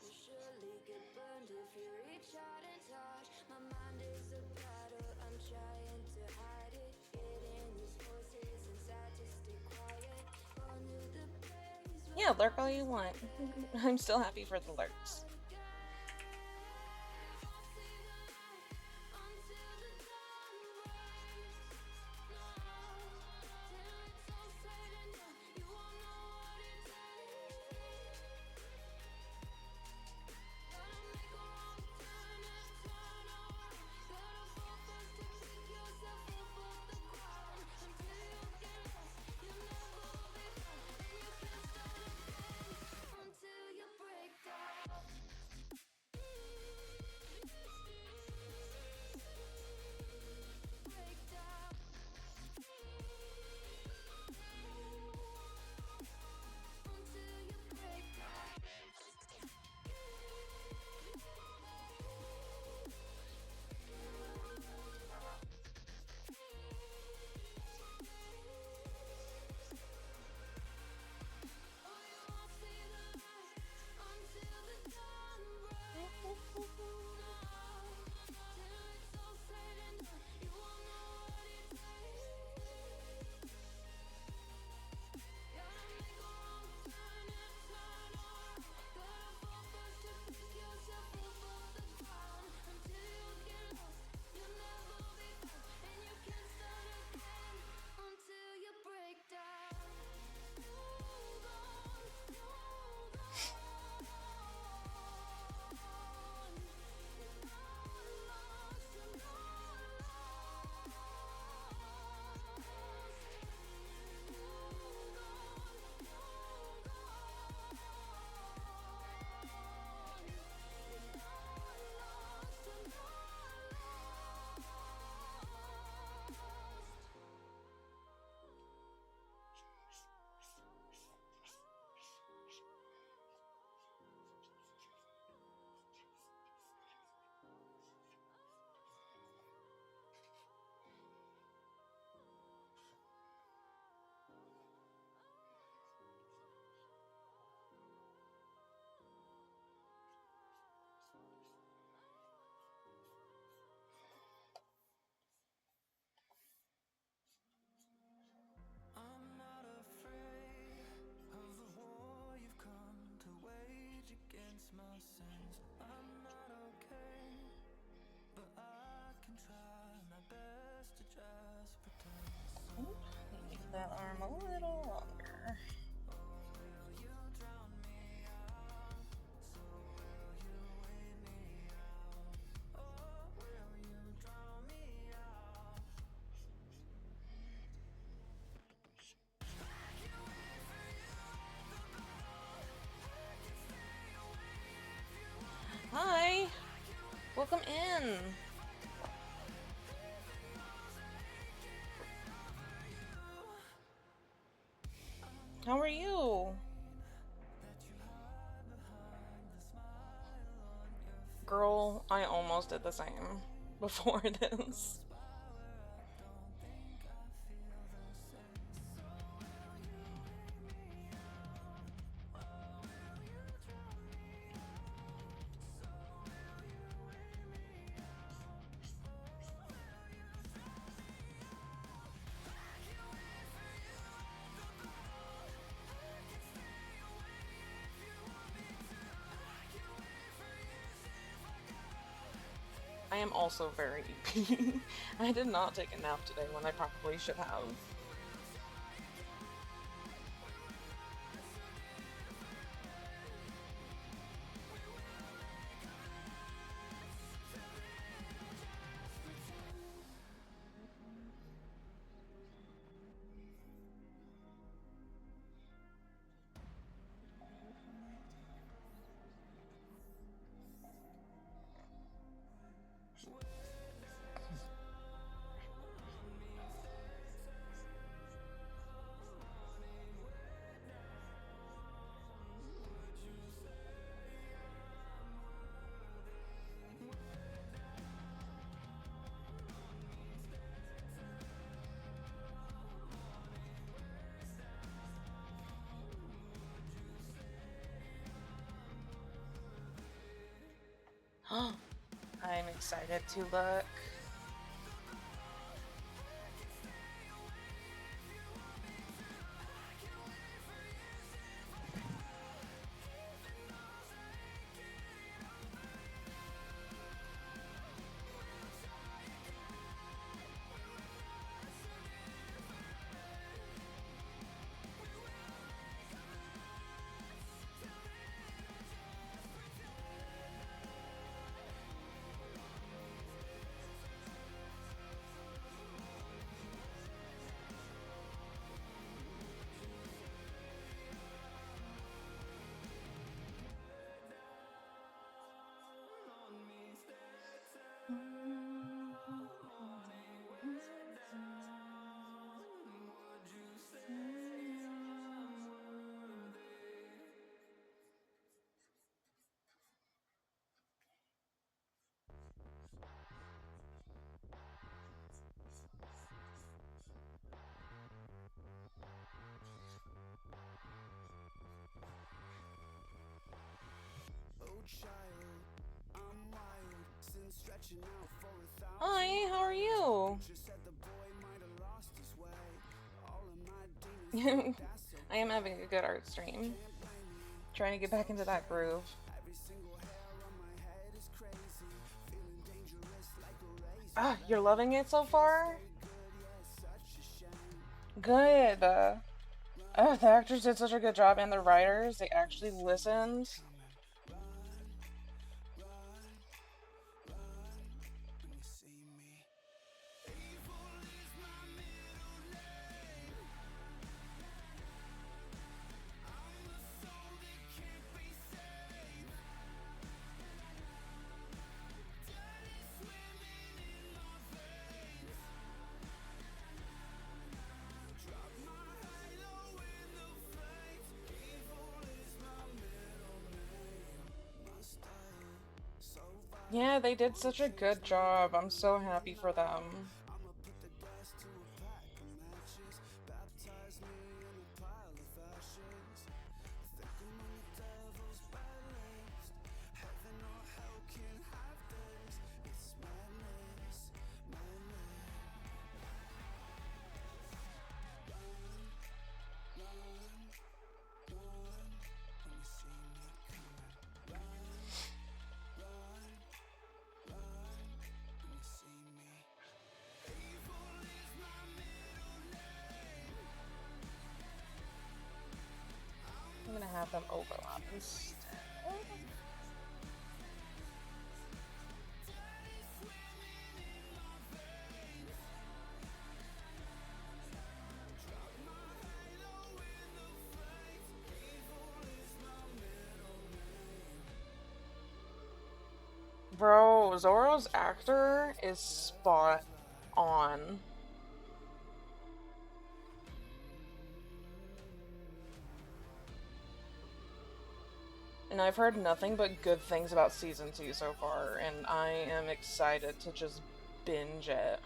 A: You surely get burned if you reach out and touch. My mind is a battle, I'm trying to hide it. Getting these voices inside to stay quiet. Under the place.
C: Yeah, lurk all you want. I'm still happy for the lurks.
A: Until you break down. Break down. Until you break down. Oh, you won't see the light until the dawn breaks. Till it's all said and done, you won't know what it takes. Gotta make a wrong turn and turn around. Gotta fall first to pick yourself up off the ground. Until you get lost, you'll never be found, and you can't start again until you break down. Hold on, hold on. You're not lost, you're not
B: I'm not afraid of the war you've come to wage against my sins. I'm not okay, but I can try my best to just pretend.
C: Make that arm a little longer. Hi, welcome in. How are you? Girl, I almost did the same before this. I am also very EP. I did not take a nap today when I probably should have. I'm excited to look. Hi, how are you? I am having a good art stream. Trying to get back into that groove. Ah, you're loving it so far? Good. Oh, the actors did such a good job, and the writers, they actually listened. Yeah, they did such a good job. I'm so happy for them. I'm gonna have them overlap instead. Bro, Zoro's actor is spot on. And I've heard nothing but good things about season 2 so far, and I am excited to just binge it.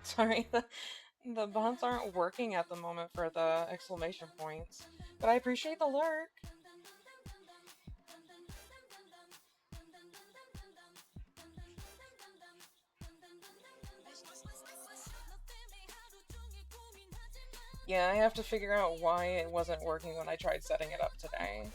C: Sorry, the bots aren't working at the moment for the exclamation points, but I appreciate the lurk. Yeah, I have to figure out why it wasn't working when I tried setting it up today.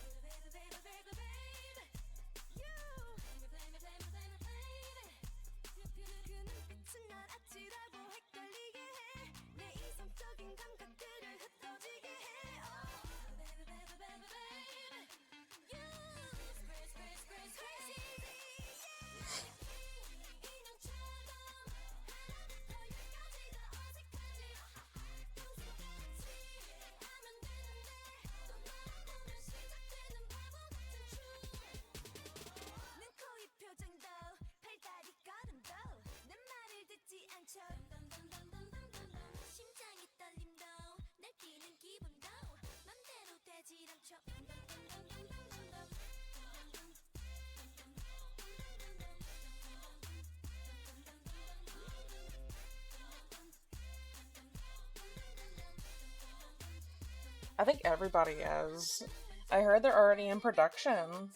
C: I think everybody is. I heard they're already in production.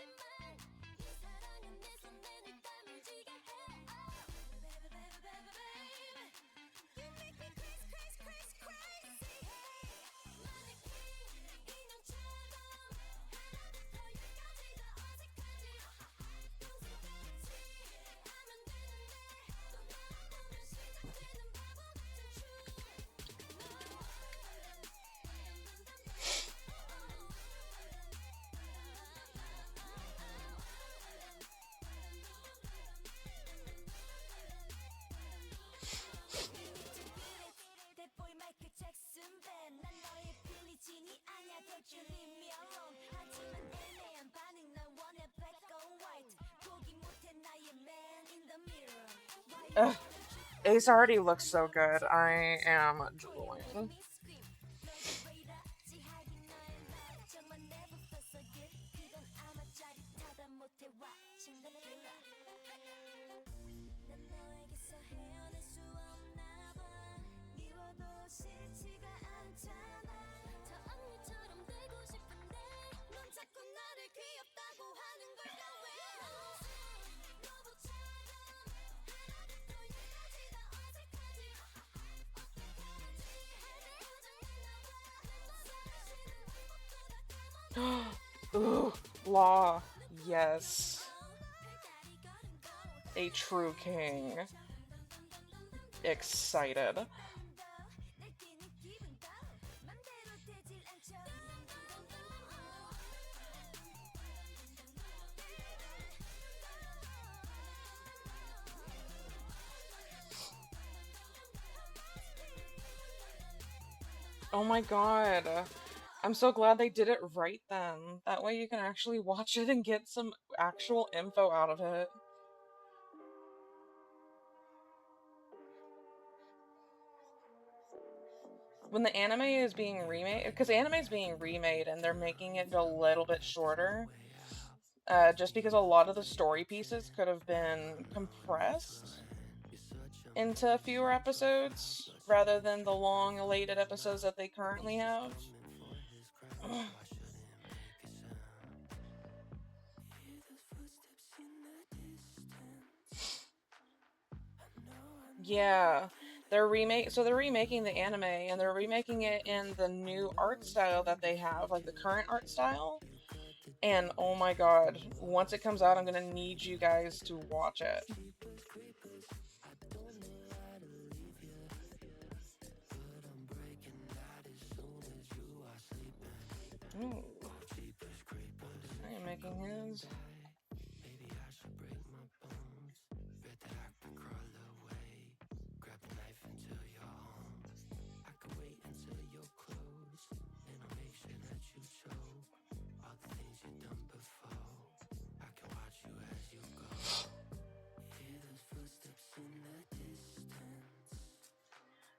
C: Ugh, Ace already looks so good. I am drooling. Ooh, Law. Yes. A true king. Excited. Oh my god. I'm so glad they did it right then. That way you can actually watch it and get some actual info out of it. When the anime is being remade, because anime is being remade and they're making it a little bit shorter, just because a lot of the story pieces could have been compressed into fewer episodes rather than the long, elated episodes that they currently have. Yeah, they're remaking the anime and they're remaking it in the new art style that they have, like the current art style. And oh my god, once it comes out, I'm gonna need you guys to watch it. Ooh. I am making his.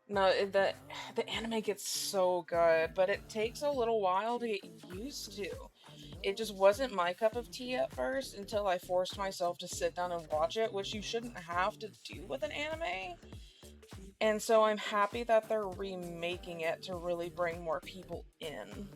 C: No, the anime gets so good, but it takes a little while to get used to. It just wasn't my cup of tea at first until I forced myself to sit down and watch it, which you shouldn't have to do with an anime. And so I'm happy that they're remaking it to really bring more people in.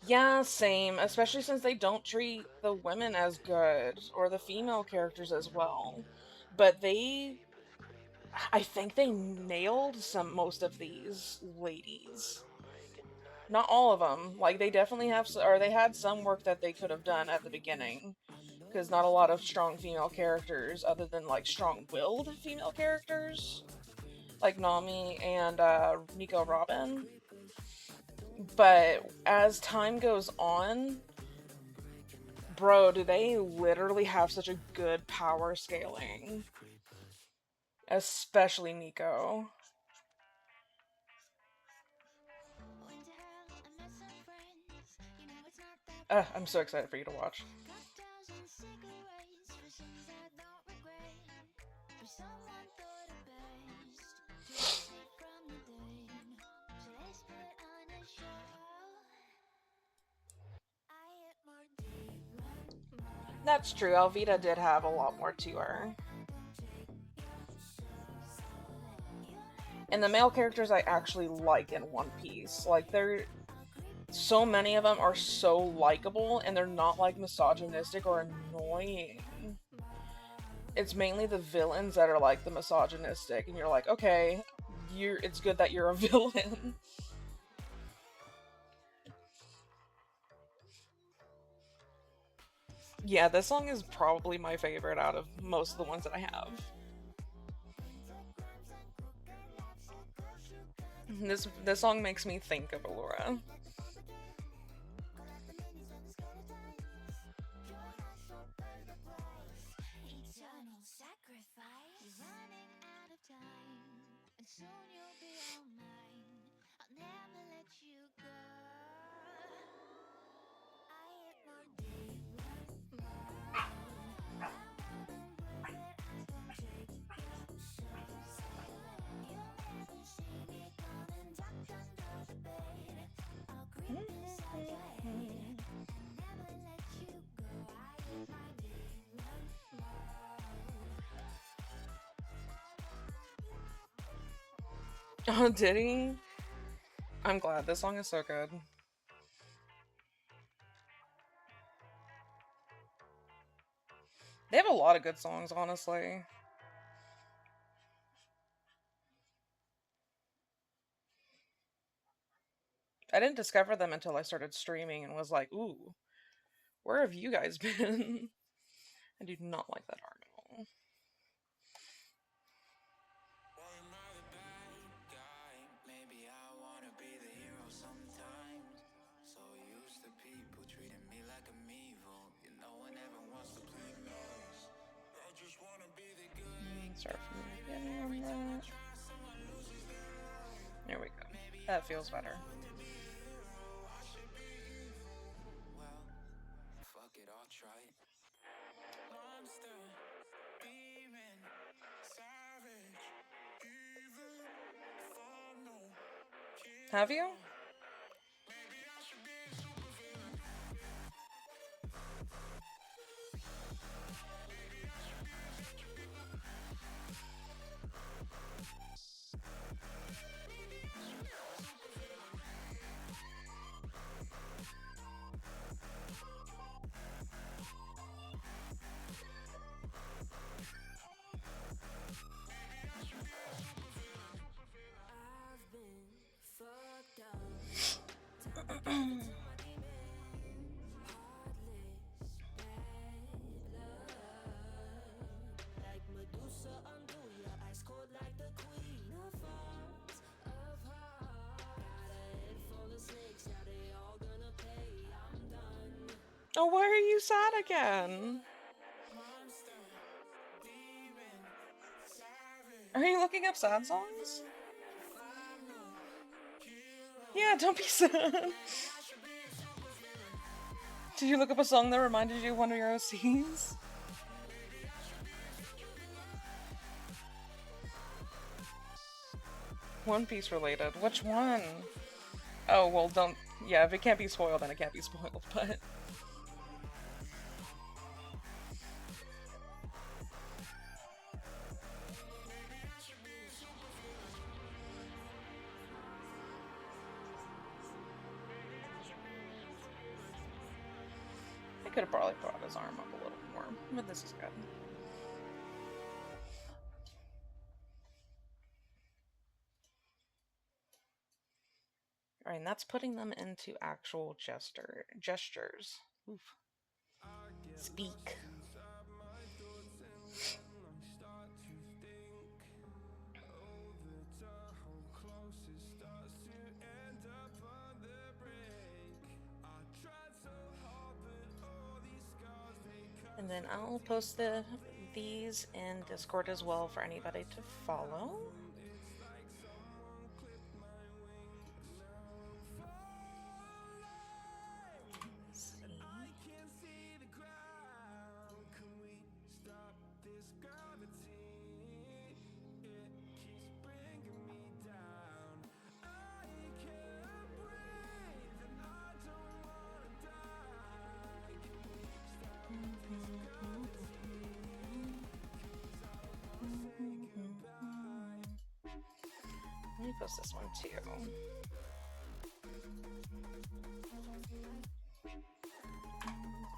C: Yeah, same, especially since they don't treat the women as good or the female characters as well. But I think they nailed most of these ladies. Not all of them. Like they definitely have, or they had some work that they could have done at the beginning, because not a lot of strong female characters, other than like strong-willed female characters, like Nami and Nico Robin. But as time goes on, bro, do they literally have such a good power scaling? Especially Nico. I'm so excited for you to watch. That's true. Alvita did have a lot more to her. And the male characters I actually like in One Piece. Like, they're so many of them are so likable, and they're not like misogynistic or annoying. It's mainly the villains that are like the misogynistic, and you're like, okay, it's good that you're a villain. Yeah, this song is probably my favorite out of most of the ones that I have. This song makes me think of Allura.
A: Eternal sacrifice. Running out of time, and soon you'll be all mine. I'll never let you go. I hit my big one more.
C: Oh, did he? I'm glad. This song is so good. They have a lot of good songs, honestly. I didn't discover them until I started streaming and was like, ooh, where have you guys been? I do not like that art at all. Start from the beginning on that. There we go. That feels better. Have you? Oh, why are you sad again? Are you looking up sad songs? Yeah, don't be sad. Did you look up a song that reminded you of one of your OCs? One Piece related. Which one? Oh, well, don't. Yeah, if it can't be spoiled, then it can't be spoiled, but. I could have probably brought his arm up a little more, but this is good. Alright, and that's putting them into actual gestures. Oof. Speak. And then I'll post these in Discord as well for anybody to follow. goes this one too.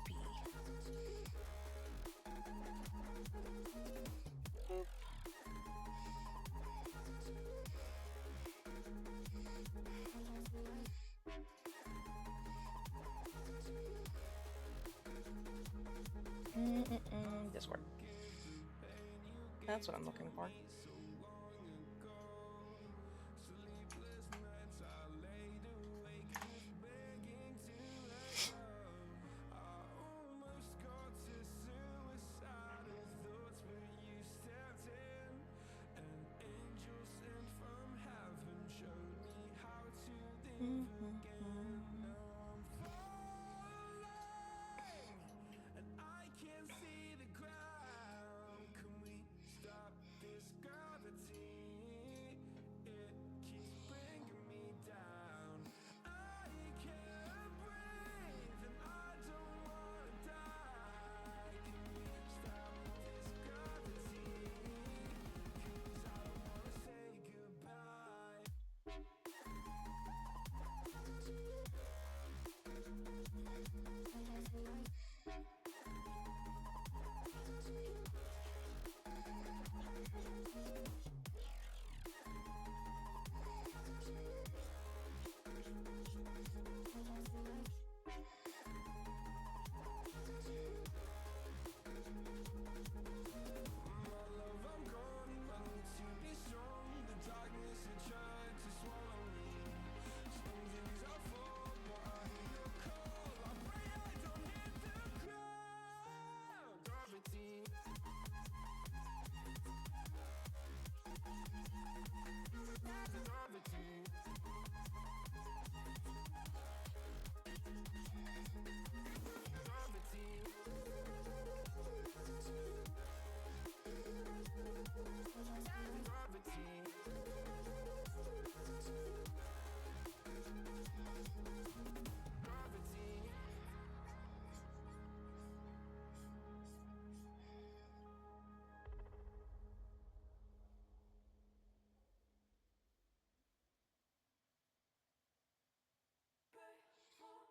C: B. Boop. Discord. That's what I'm looking for.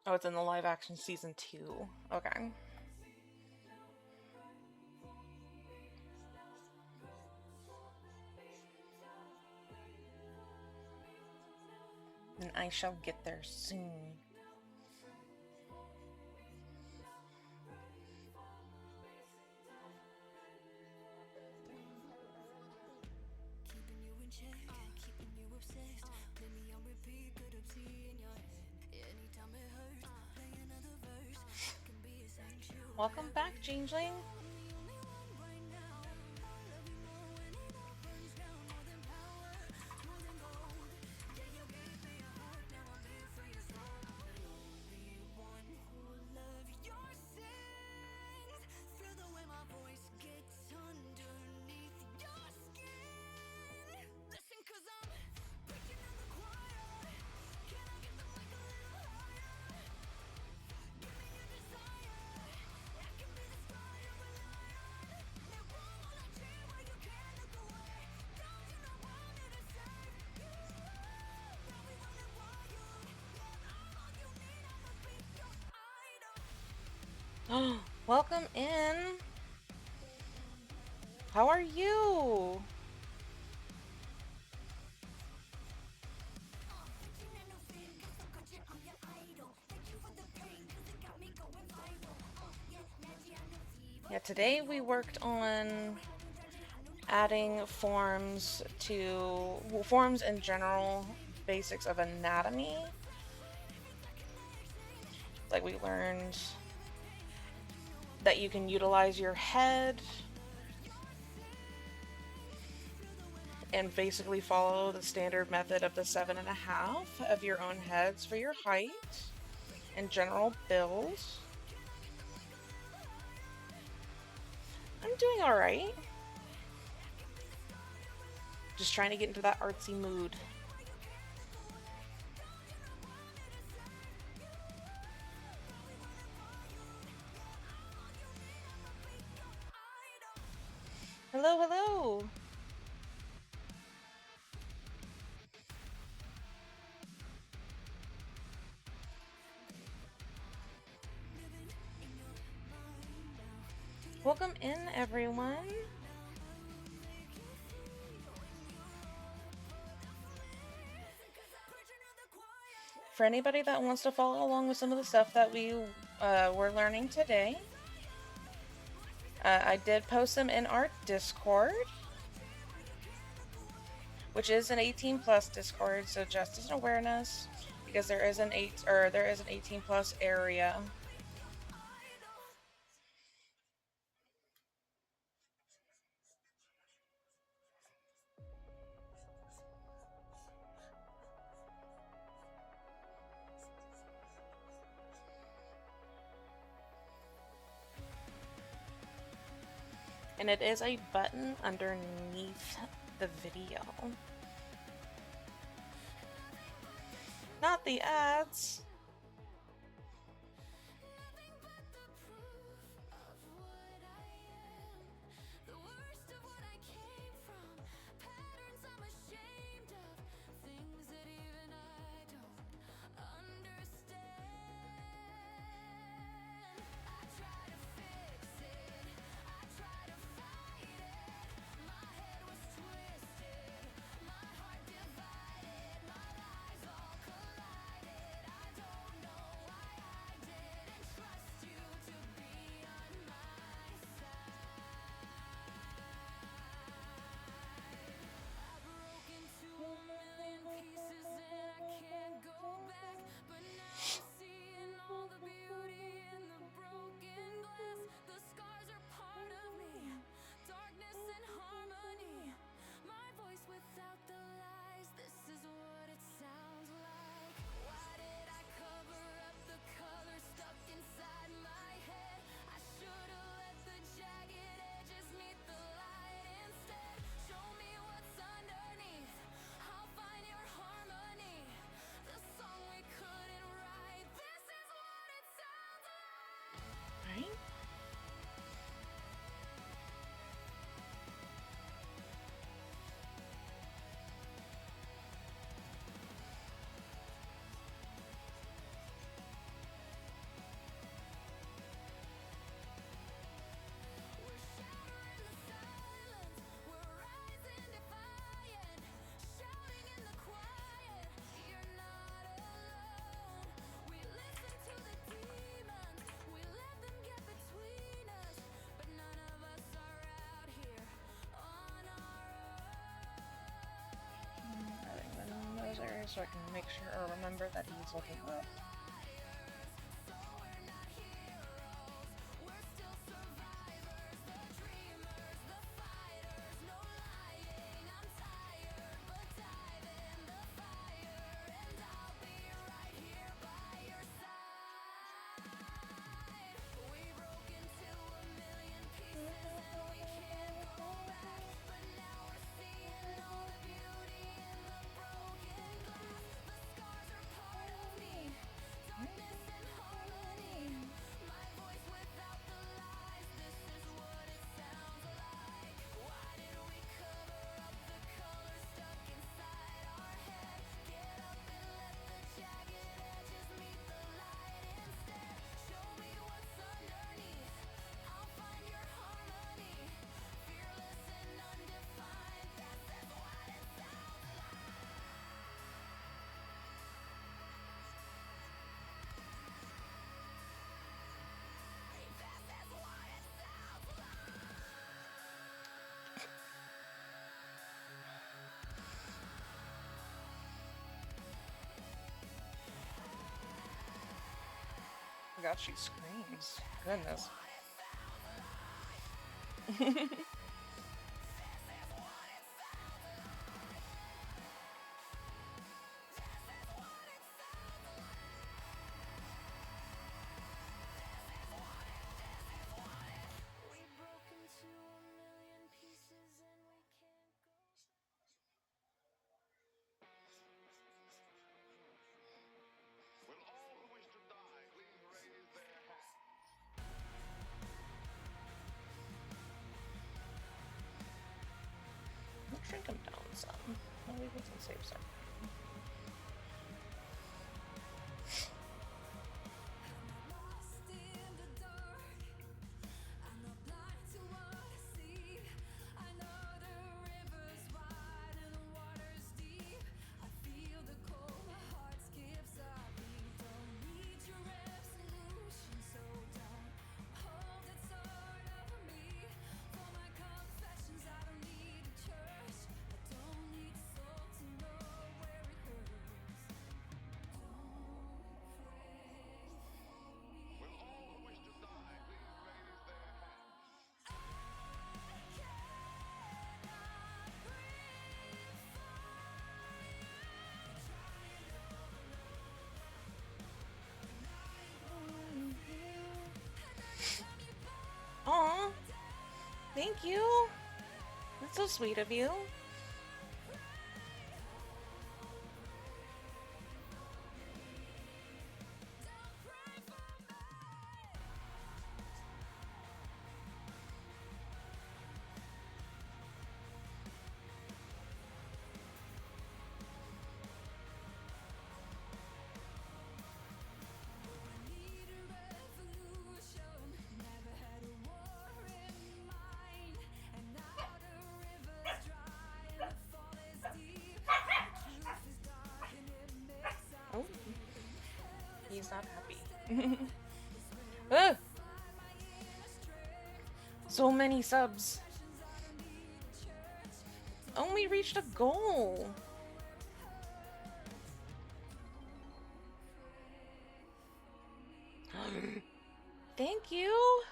C: Oh, it's in the live action season 2. Okay. And I shall get there soon.
A: Keeping you in check, keeping you obsessed. Play me on repeat, good obscene in your head. Anytime it hurts, play another verse. I can be a sanctuary.
C: Welcome back, Changeling. Welcome in. How are you? Yeah, today we worked on adding forms to, well, forms in general, basics of anatomy. Like we learned that you can utilize your head and basically follow the standard method of the 7.5 of your own heads for your height and general build. I'm doing alright. Just trying to get into that artsy mood. Hello, hello! Welcome in, everyone. For anybody that wants to follow along with some of the stuff that we were learning today, I did post them in our Discord, which is an 18 plus Discord, so just as an awareness, because there is an 18 plus area. And it is a button underneath the video. Not the ads. Right? So I can make sure or remember that he's looking up. Oh God, she screams. Goodness. Let's shrink him down some. I'll leave it and save some. Thank you. That's so sweet of you. Oh, he's not happy. Ah! So many subs. Oh, we reached a goal. Thank you.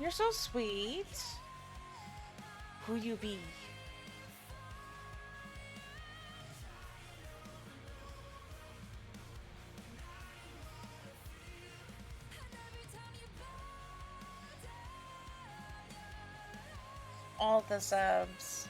C: You're so sweet. Who you be? All the subs.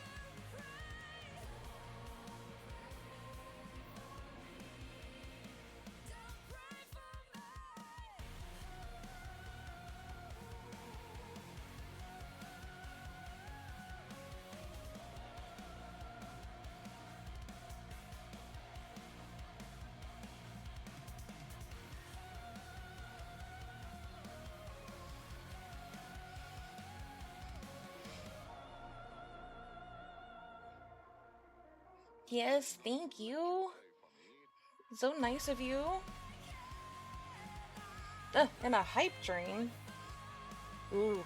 C: Yes, thank you. So nice of you. And a hype train. Ooh.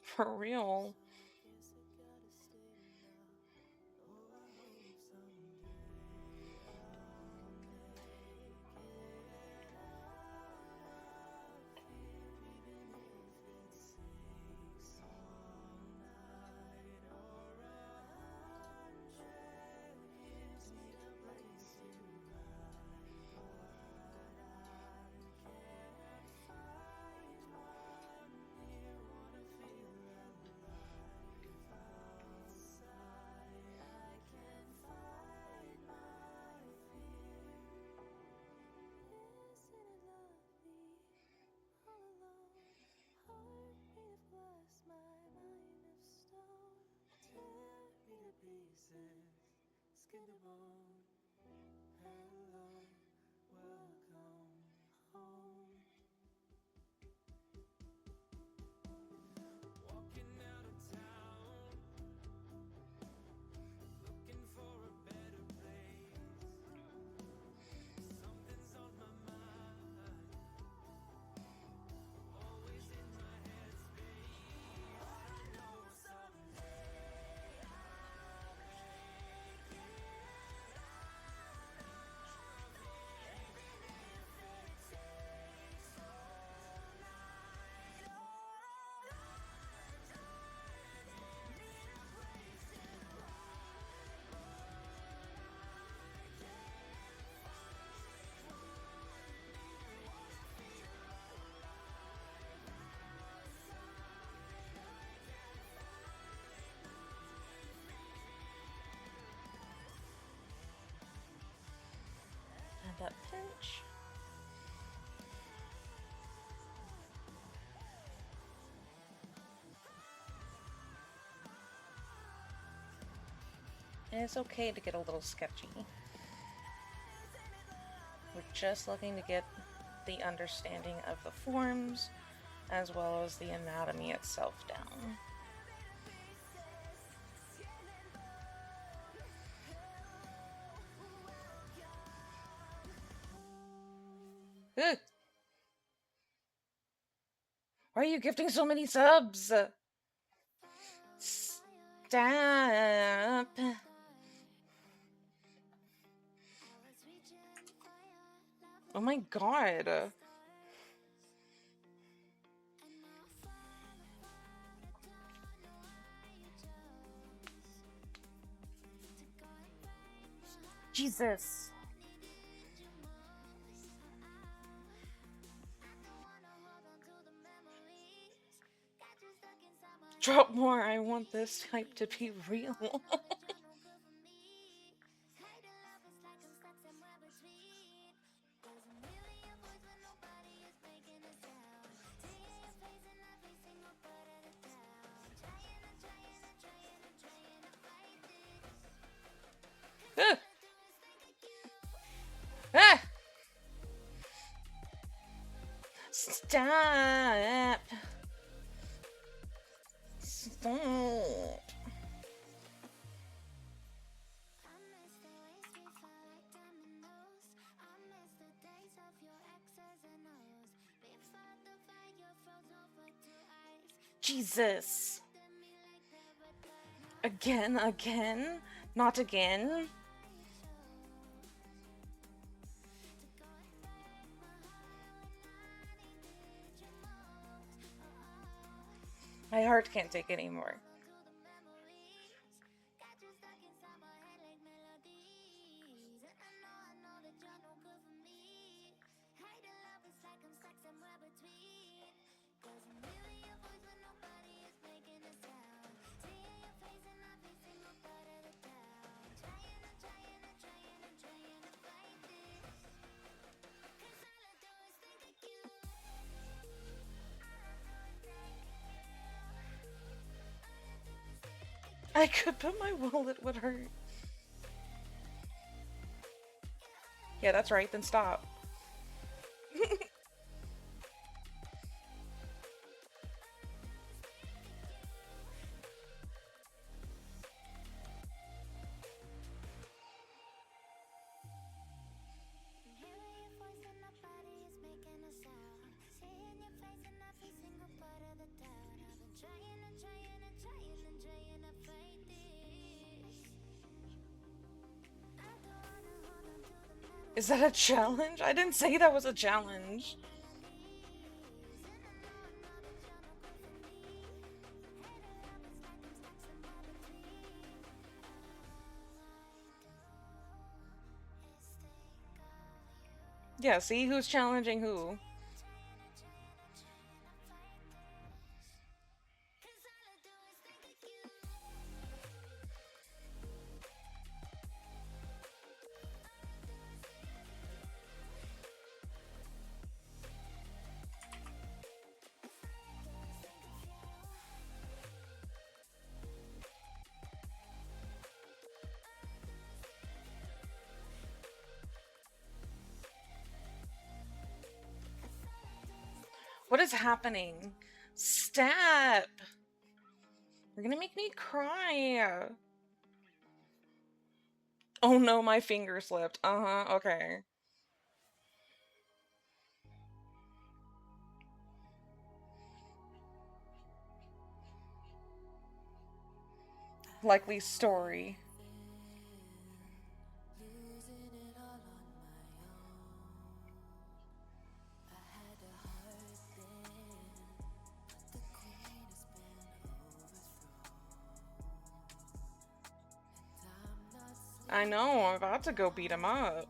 C: For real. It's okay to get a little sketchy. We're just looking to get the understanding of the forms as well as the anatomy itself down. Ugh. Why are you gifting so many subs? Stop. Oh my god. Jesus. Drop more. I want this hype to be real. Ah! Ah! Stop! Stop! Jesus! Again? Not again? My heart can't take anymore. I could, but my wallet would hurt. Yeah, that's right, then stop. Is that a challenge? I didn't say that was a challenge. Yeah, see who's challenging who. What is happening? Stop! You're gonna make me cry. Oh no, my finger slipped. Uh-huh, okay. Likely story. I know, I'm about to go beat him up.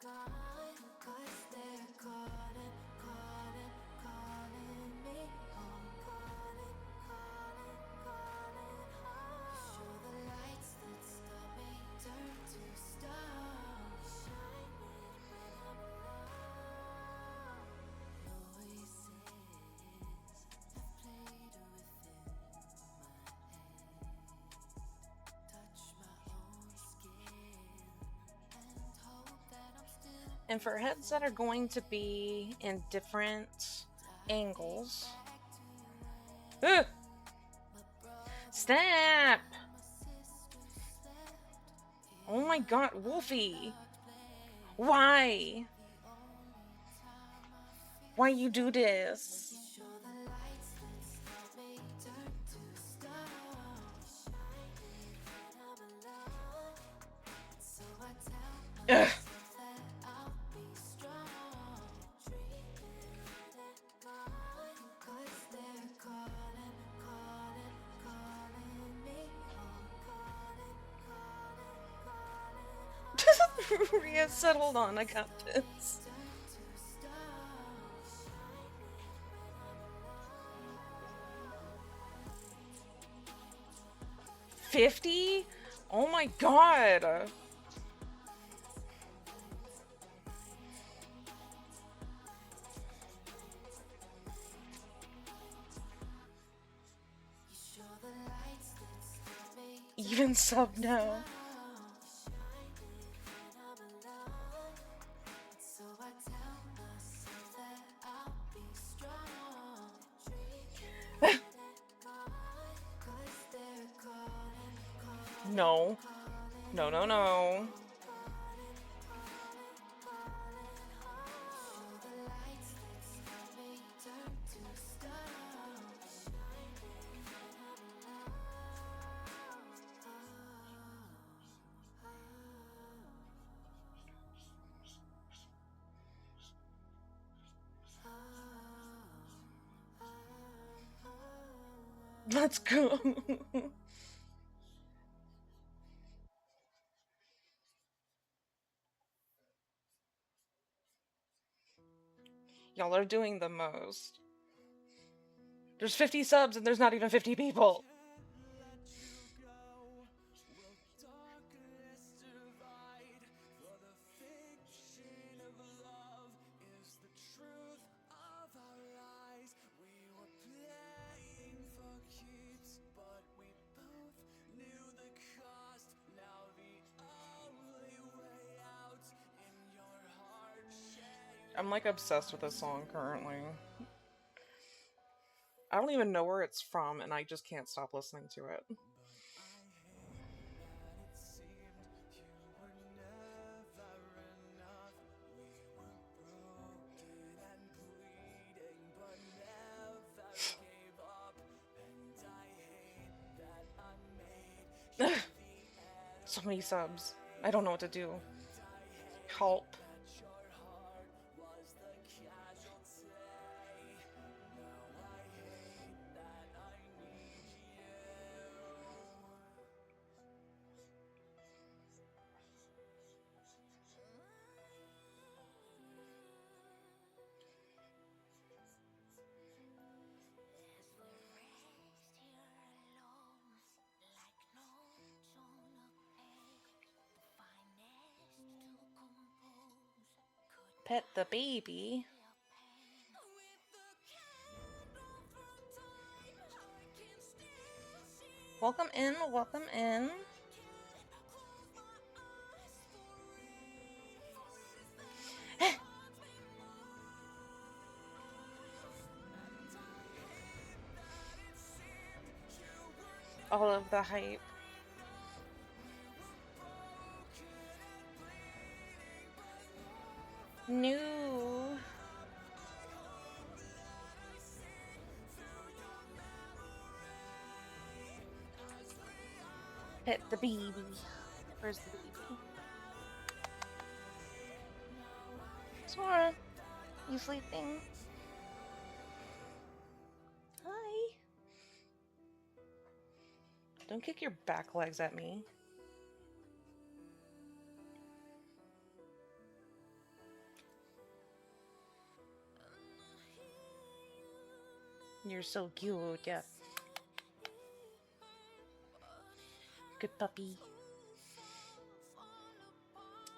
A: Gone.
C: And for heads that are going to be in different angles. Ugh! Snap! Oh my god, Wolfie! Why? Why you do this? Ugh. Rhea said, hold on, I got this. $50? Oh my god! Even sub now. No. No, no, no. Let's go. Y'all are doing the most. There's 50 subs and there's not even 50 people. I'm like obsessed with this song currently. I don't even know where it's from and I just can't stop listening to it. So many subs. I don't know what to do. Help. Pet the baby. Welcome in, welcome in. All of the hype. New. Pet the baby. Where's the baby? Sora, you sleeping? Hi. Don't kick your back legs at me. You're so cute, yeah. Good puppy.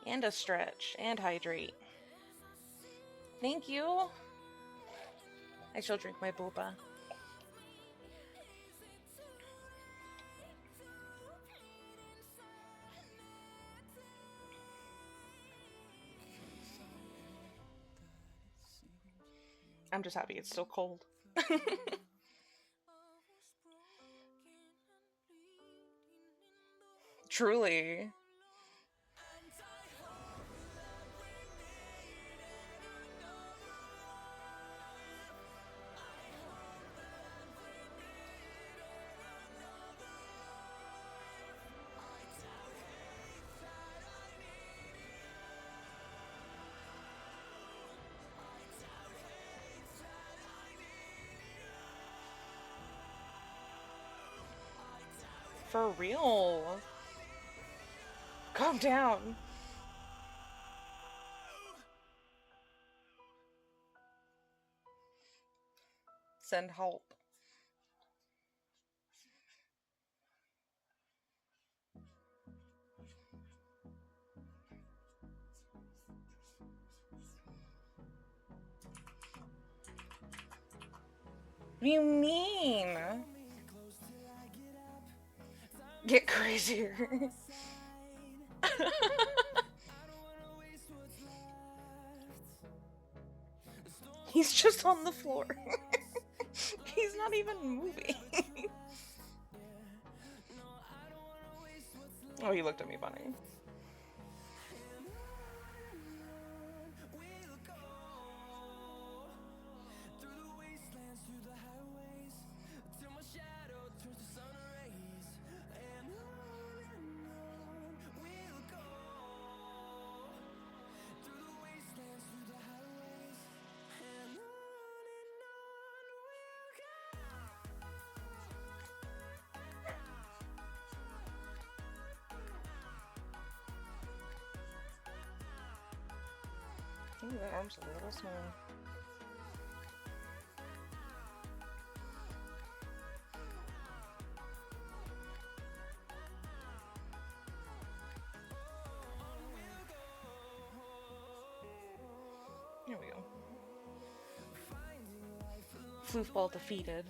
C: And a stretch. And hydrate. Thank you. I shall drink my boba. I'm just happy it's still cold. Truly. For real. Calm down. Send help. What do you mean? Get crazier. He's just on the floor. He's not even moving. Oh, he looked at me funny. Ooh, that arm's a little small. There we go. Floofball defeated.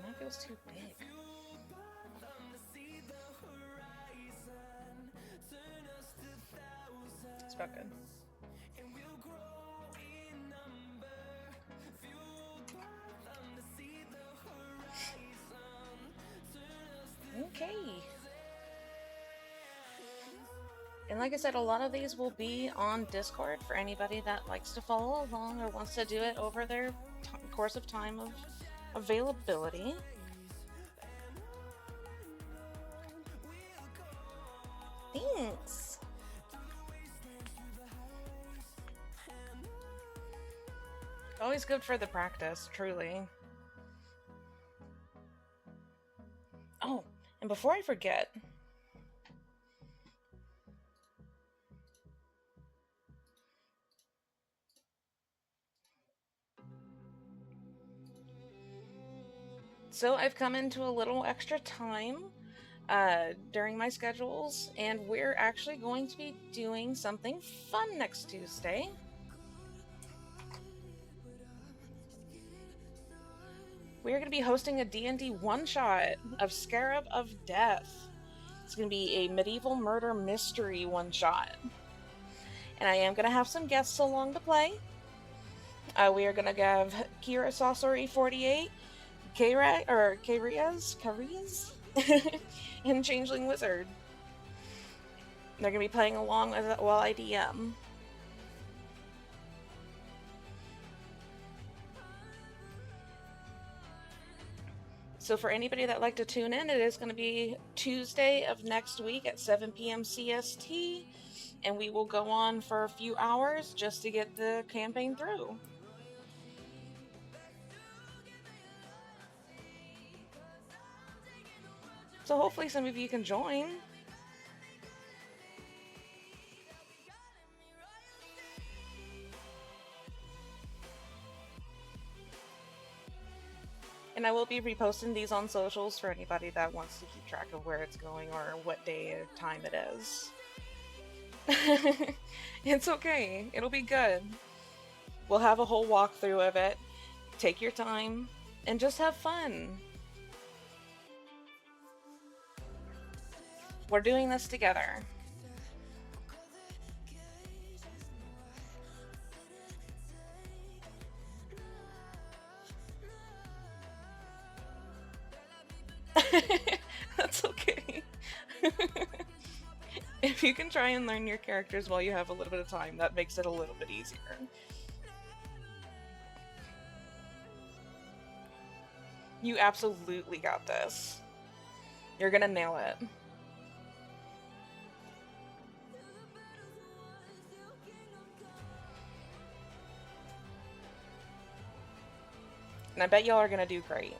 C: That feels too big. It's about good. Okay. And like I said, a lot of these will be on Discord for anybody that likes to follow along or wants to do it over their course of time of availability. Thanks. Always good for the practice, truly. Oh, and before I forget, so I've come into a little extra time during my schedules, and we're actually going to be doing something fun next Tuesday. We're going to be hosting a D&D one-shot of Scarab of Death. It's going to be a medieval murder mystery one-shot. And I am going to have some guests along to play. We are going to have Kira Sorcery 48, Karias, and Changeling Wizard. They're going to be playing along while I DM. So for anybody that like to tune in, it is going to be Tuesday of next week at 7 p.m. CST, and we will go on for a few hours just to get the campaign through. So hopefully some of you can join. And I will be reposting these on socials for anybody that wants to keep track of where it's going or what day or time it is. It's okay. It'll be good. We'll have a whole walkthrough of it. Take your time and just have fun. We're doing this together. That's okay. If you can try and learn your characters while you have a little bit of time, that makes it a little bit easier. You absolutely got this. You're gonna nail it. And I bet y'all are gonna do great.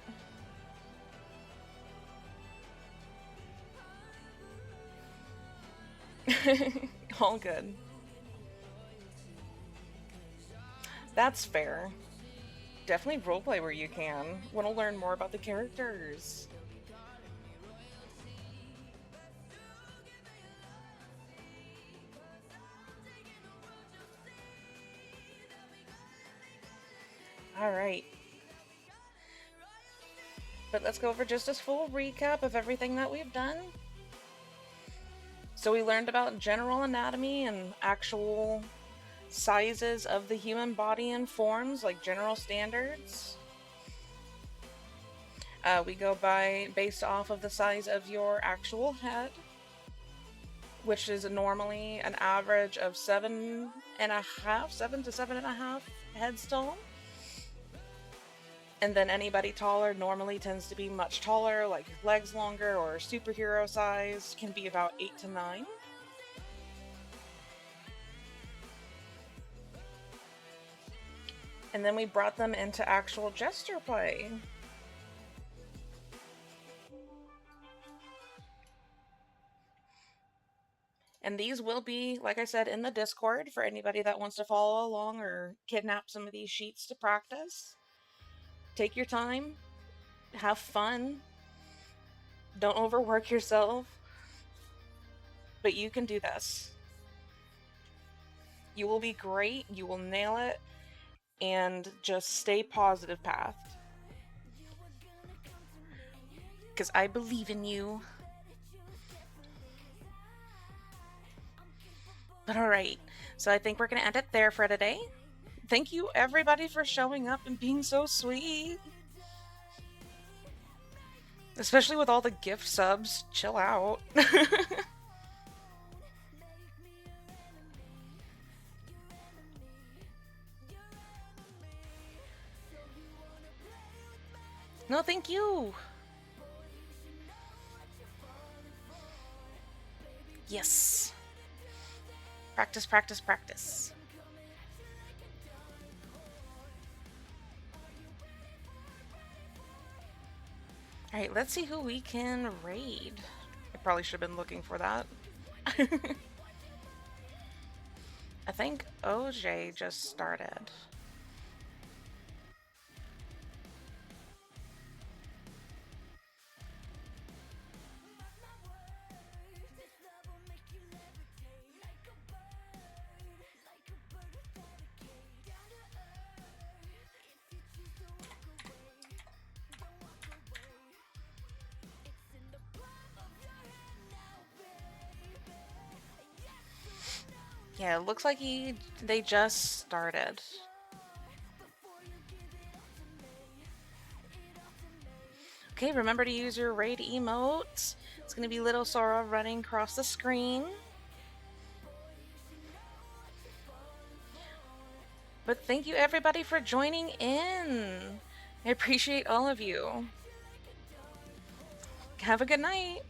C: All good. That's fair. Definitely roleplay where you can. Want to learn more about the characters. Alright. But let's go over just a full recap of everything that we've done. So we learned about general anatomy and actual sizes of the human body and forms, like general standards. We go based off of the size of your actual head, which is normally an average of 7 to 7.5 heads tall. And then anybody taller normally tends to be much taller, like legs longer or superhero size, can be about 8 to 9. And then we brought them into actual gesture play. And these will be, like I said, in the Discord for anybody that wants to follow along or kidnap some of these sheets to practice. Take your time, have fun, don't overwork yourself, but you can do this. You will be great, you will nail it, and just stay positive path. Because I believe in you. But alright, so I think we're going to end it there for today. Thank you everybody for showing up and being so sweet. Especially with all the gift subs. Chill out. No, thank you. Yes. Practice, practice, practice. Alright, let's see who we can raid. I probably should have been looking for that. I think OJ just started. Yeah, it looks like they just started. Okay, remember to use your raid emote. It's gonna be little Sora running across the screen. But thank you everybody for joining in. I appreciate all of you. Have a good night.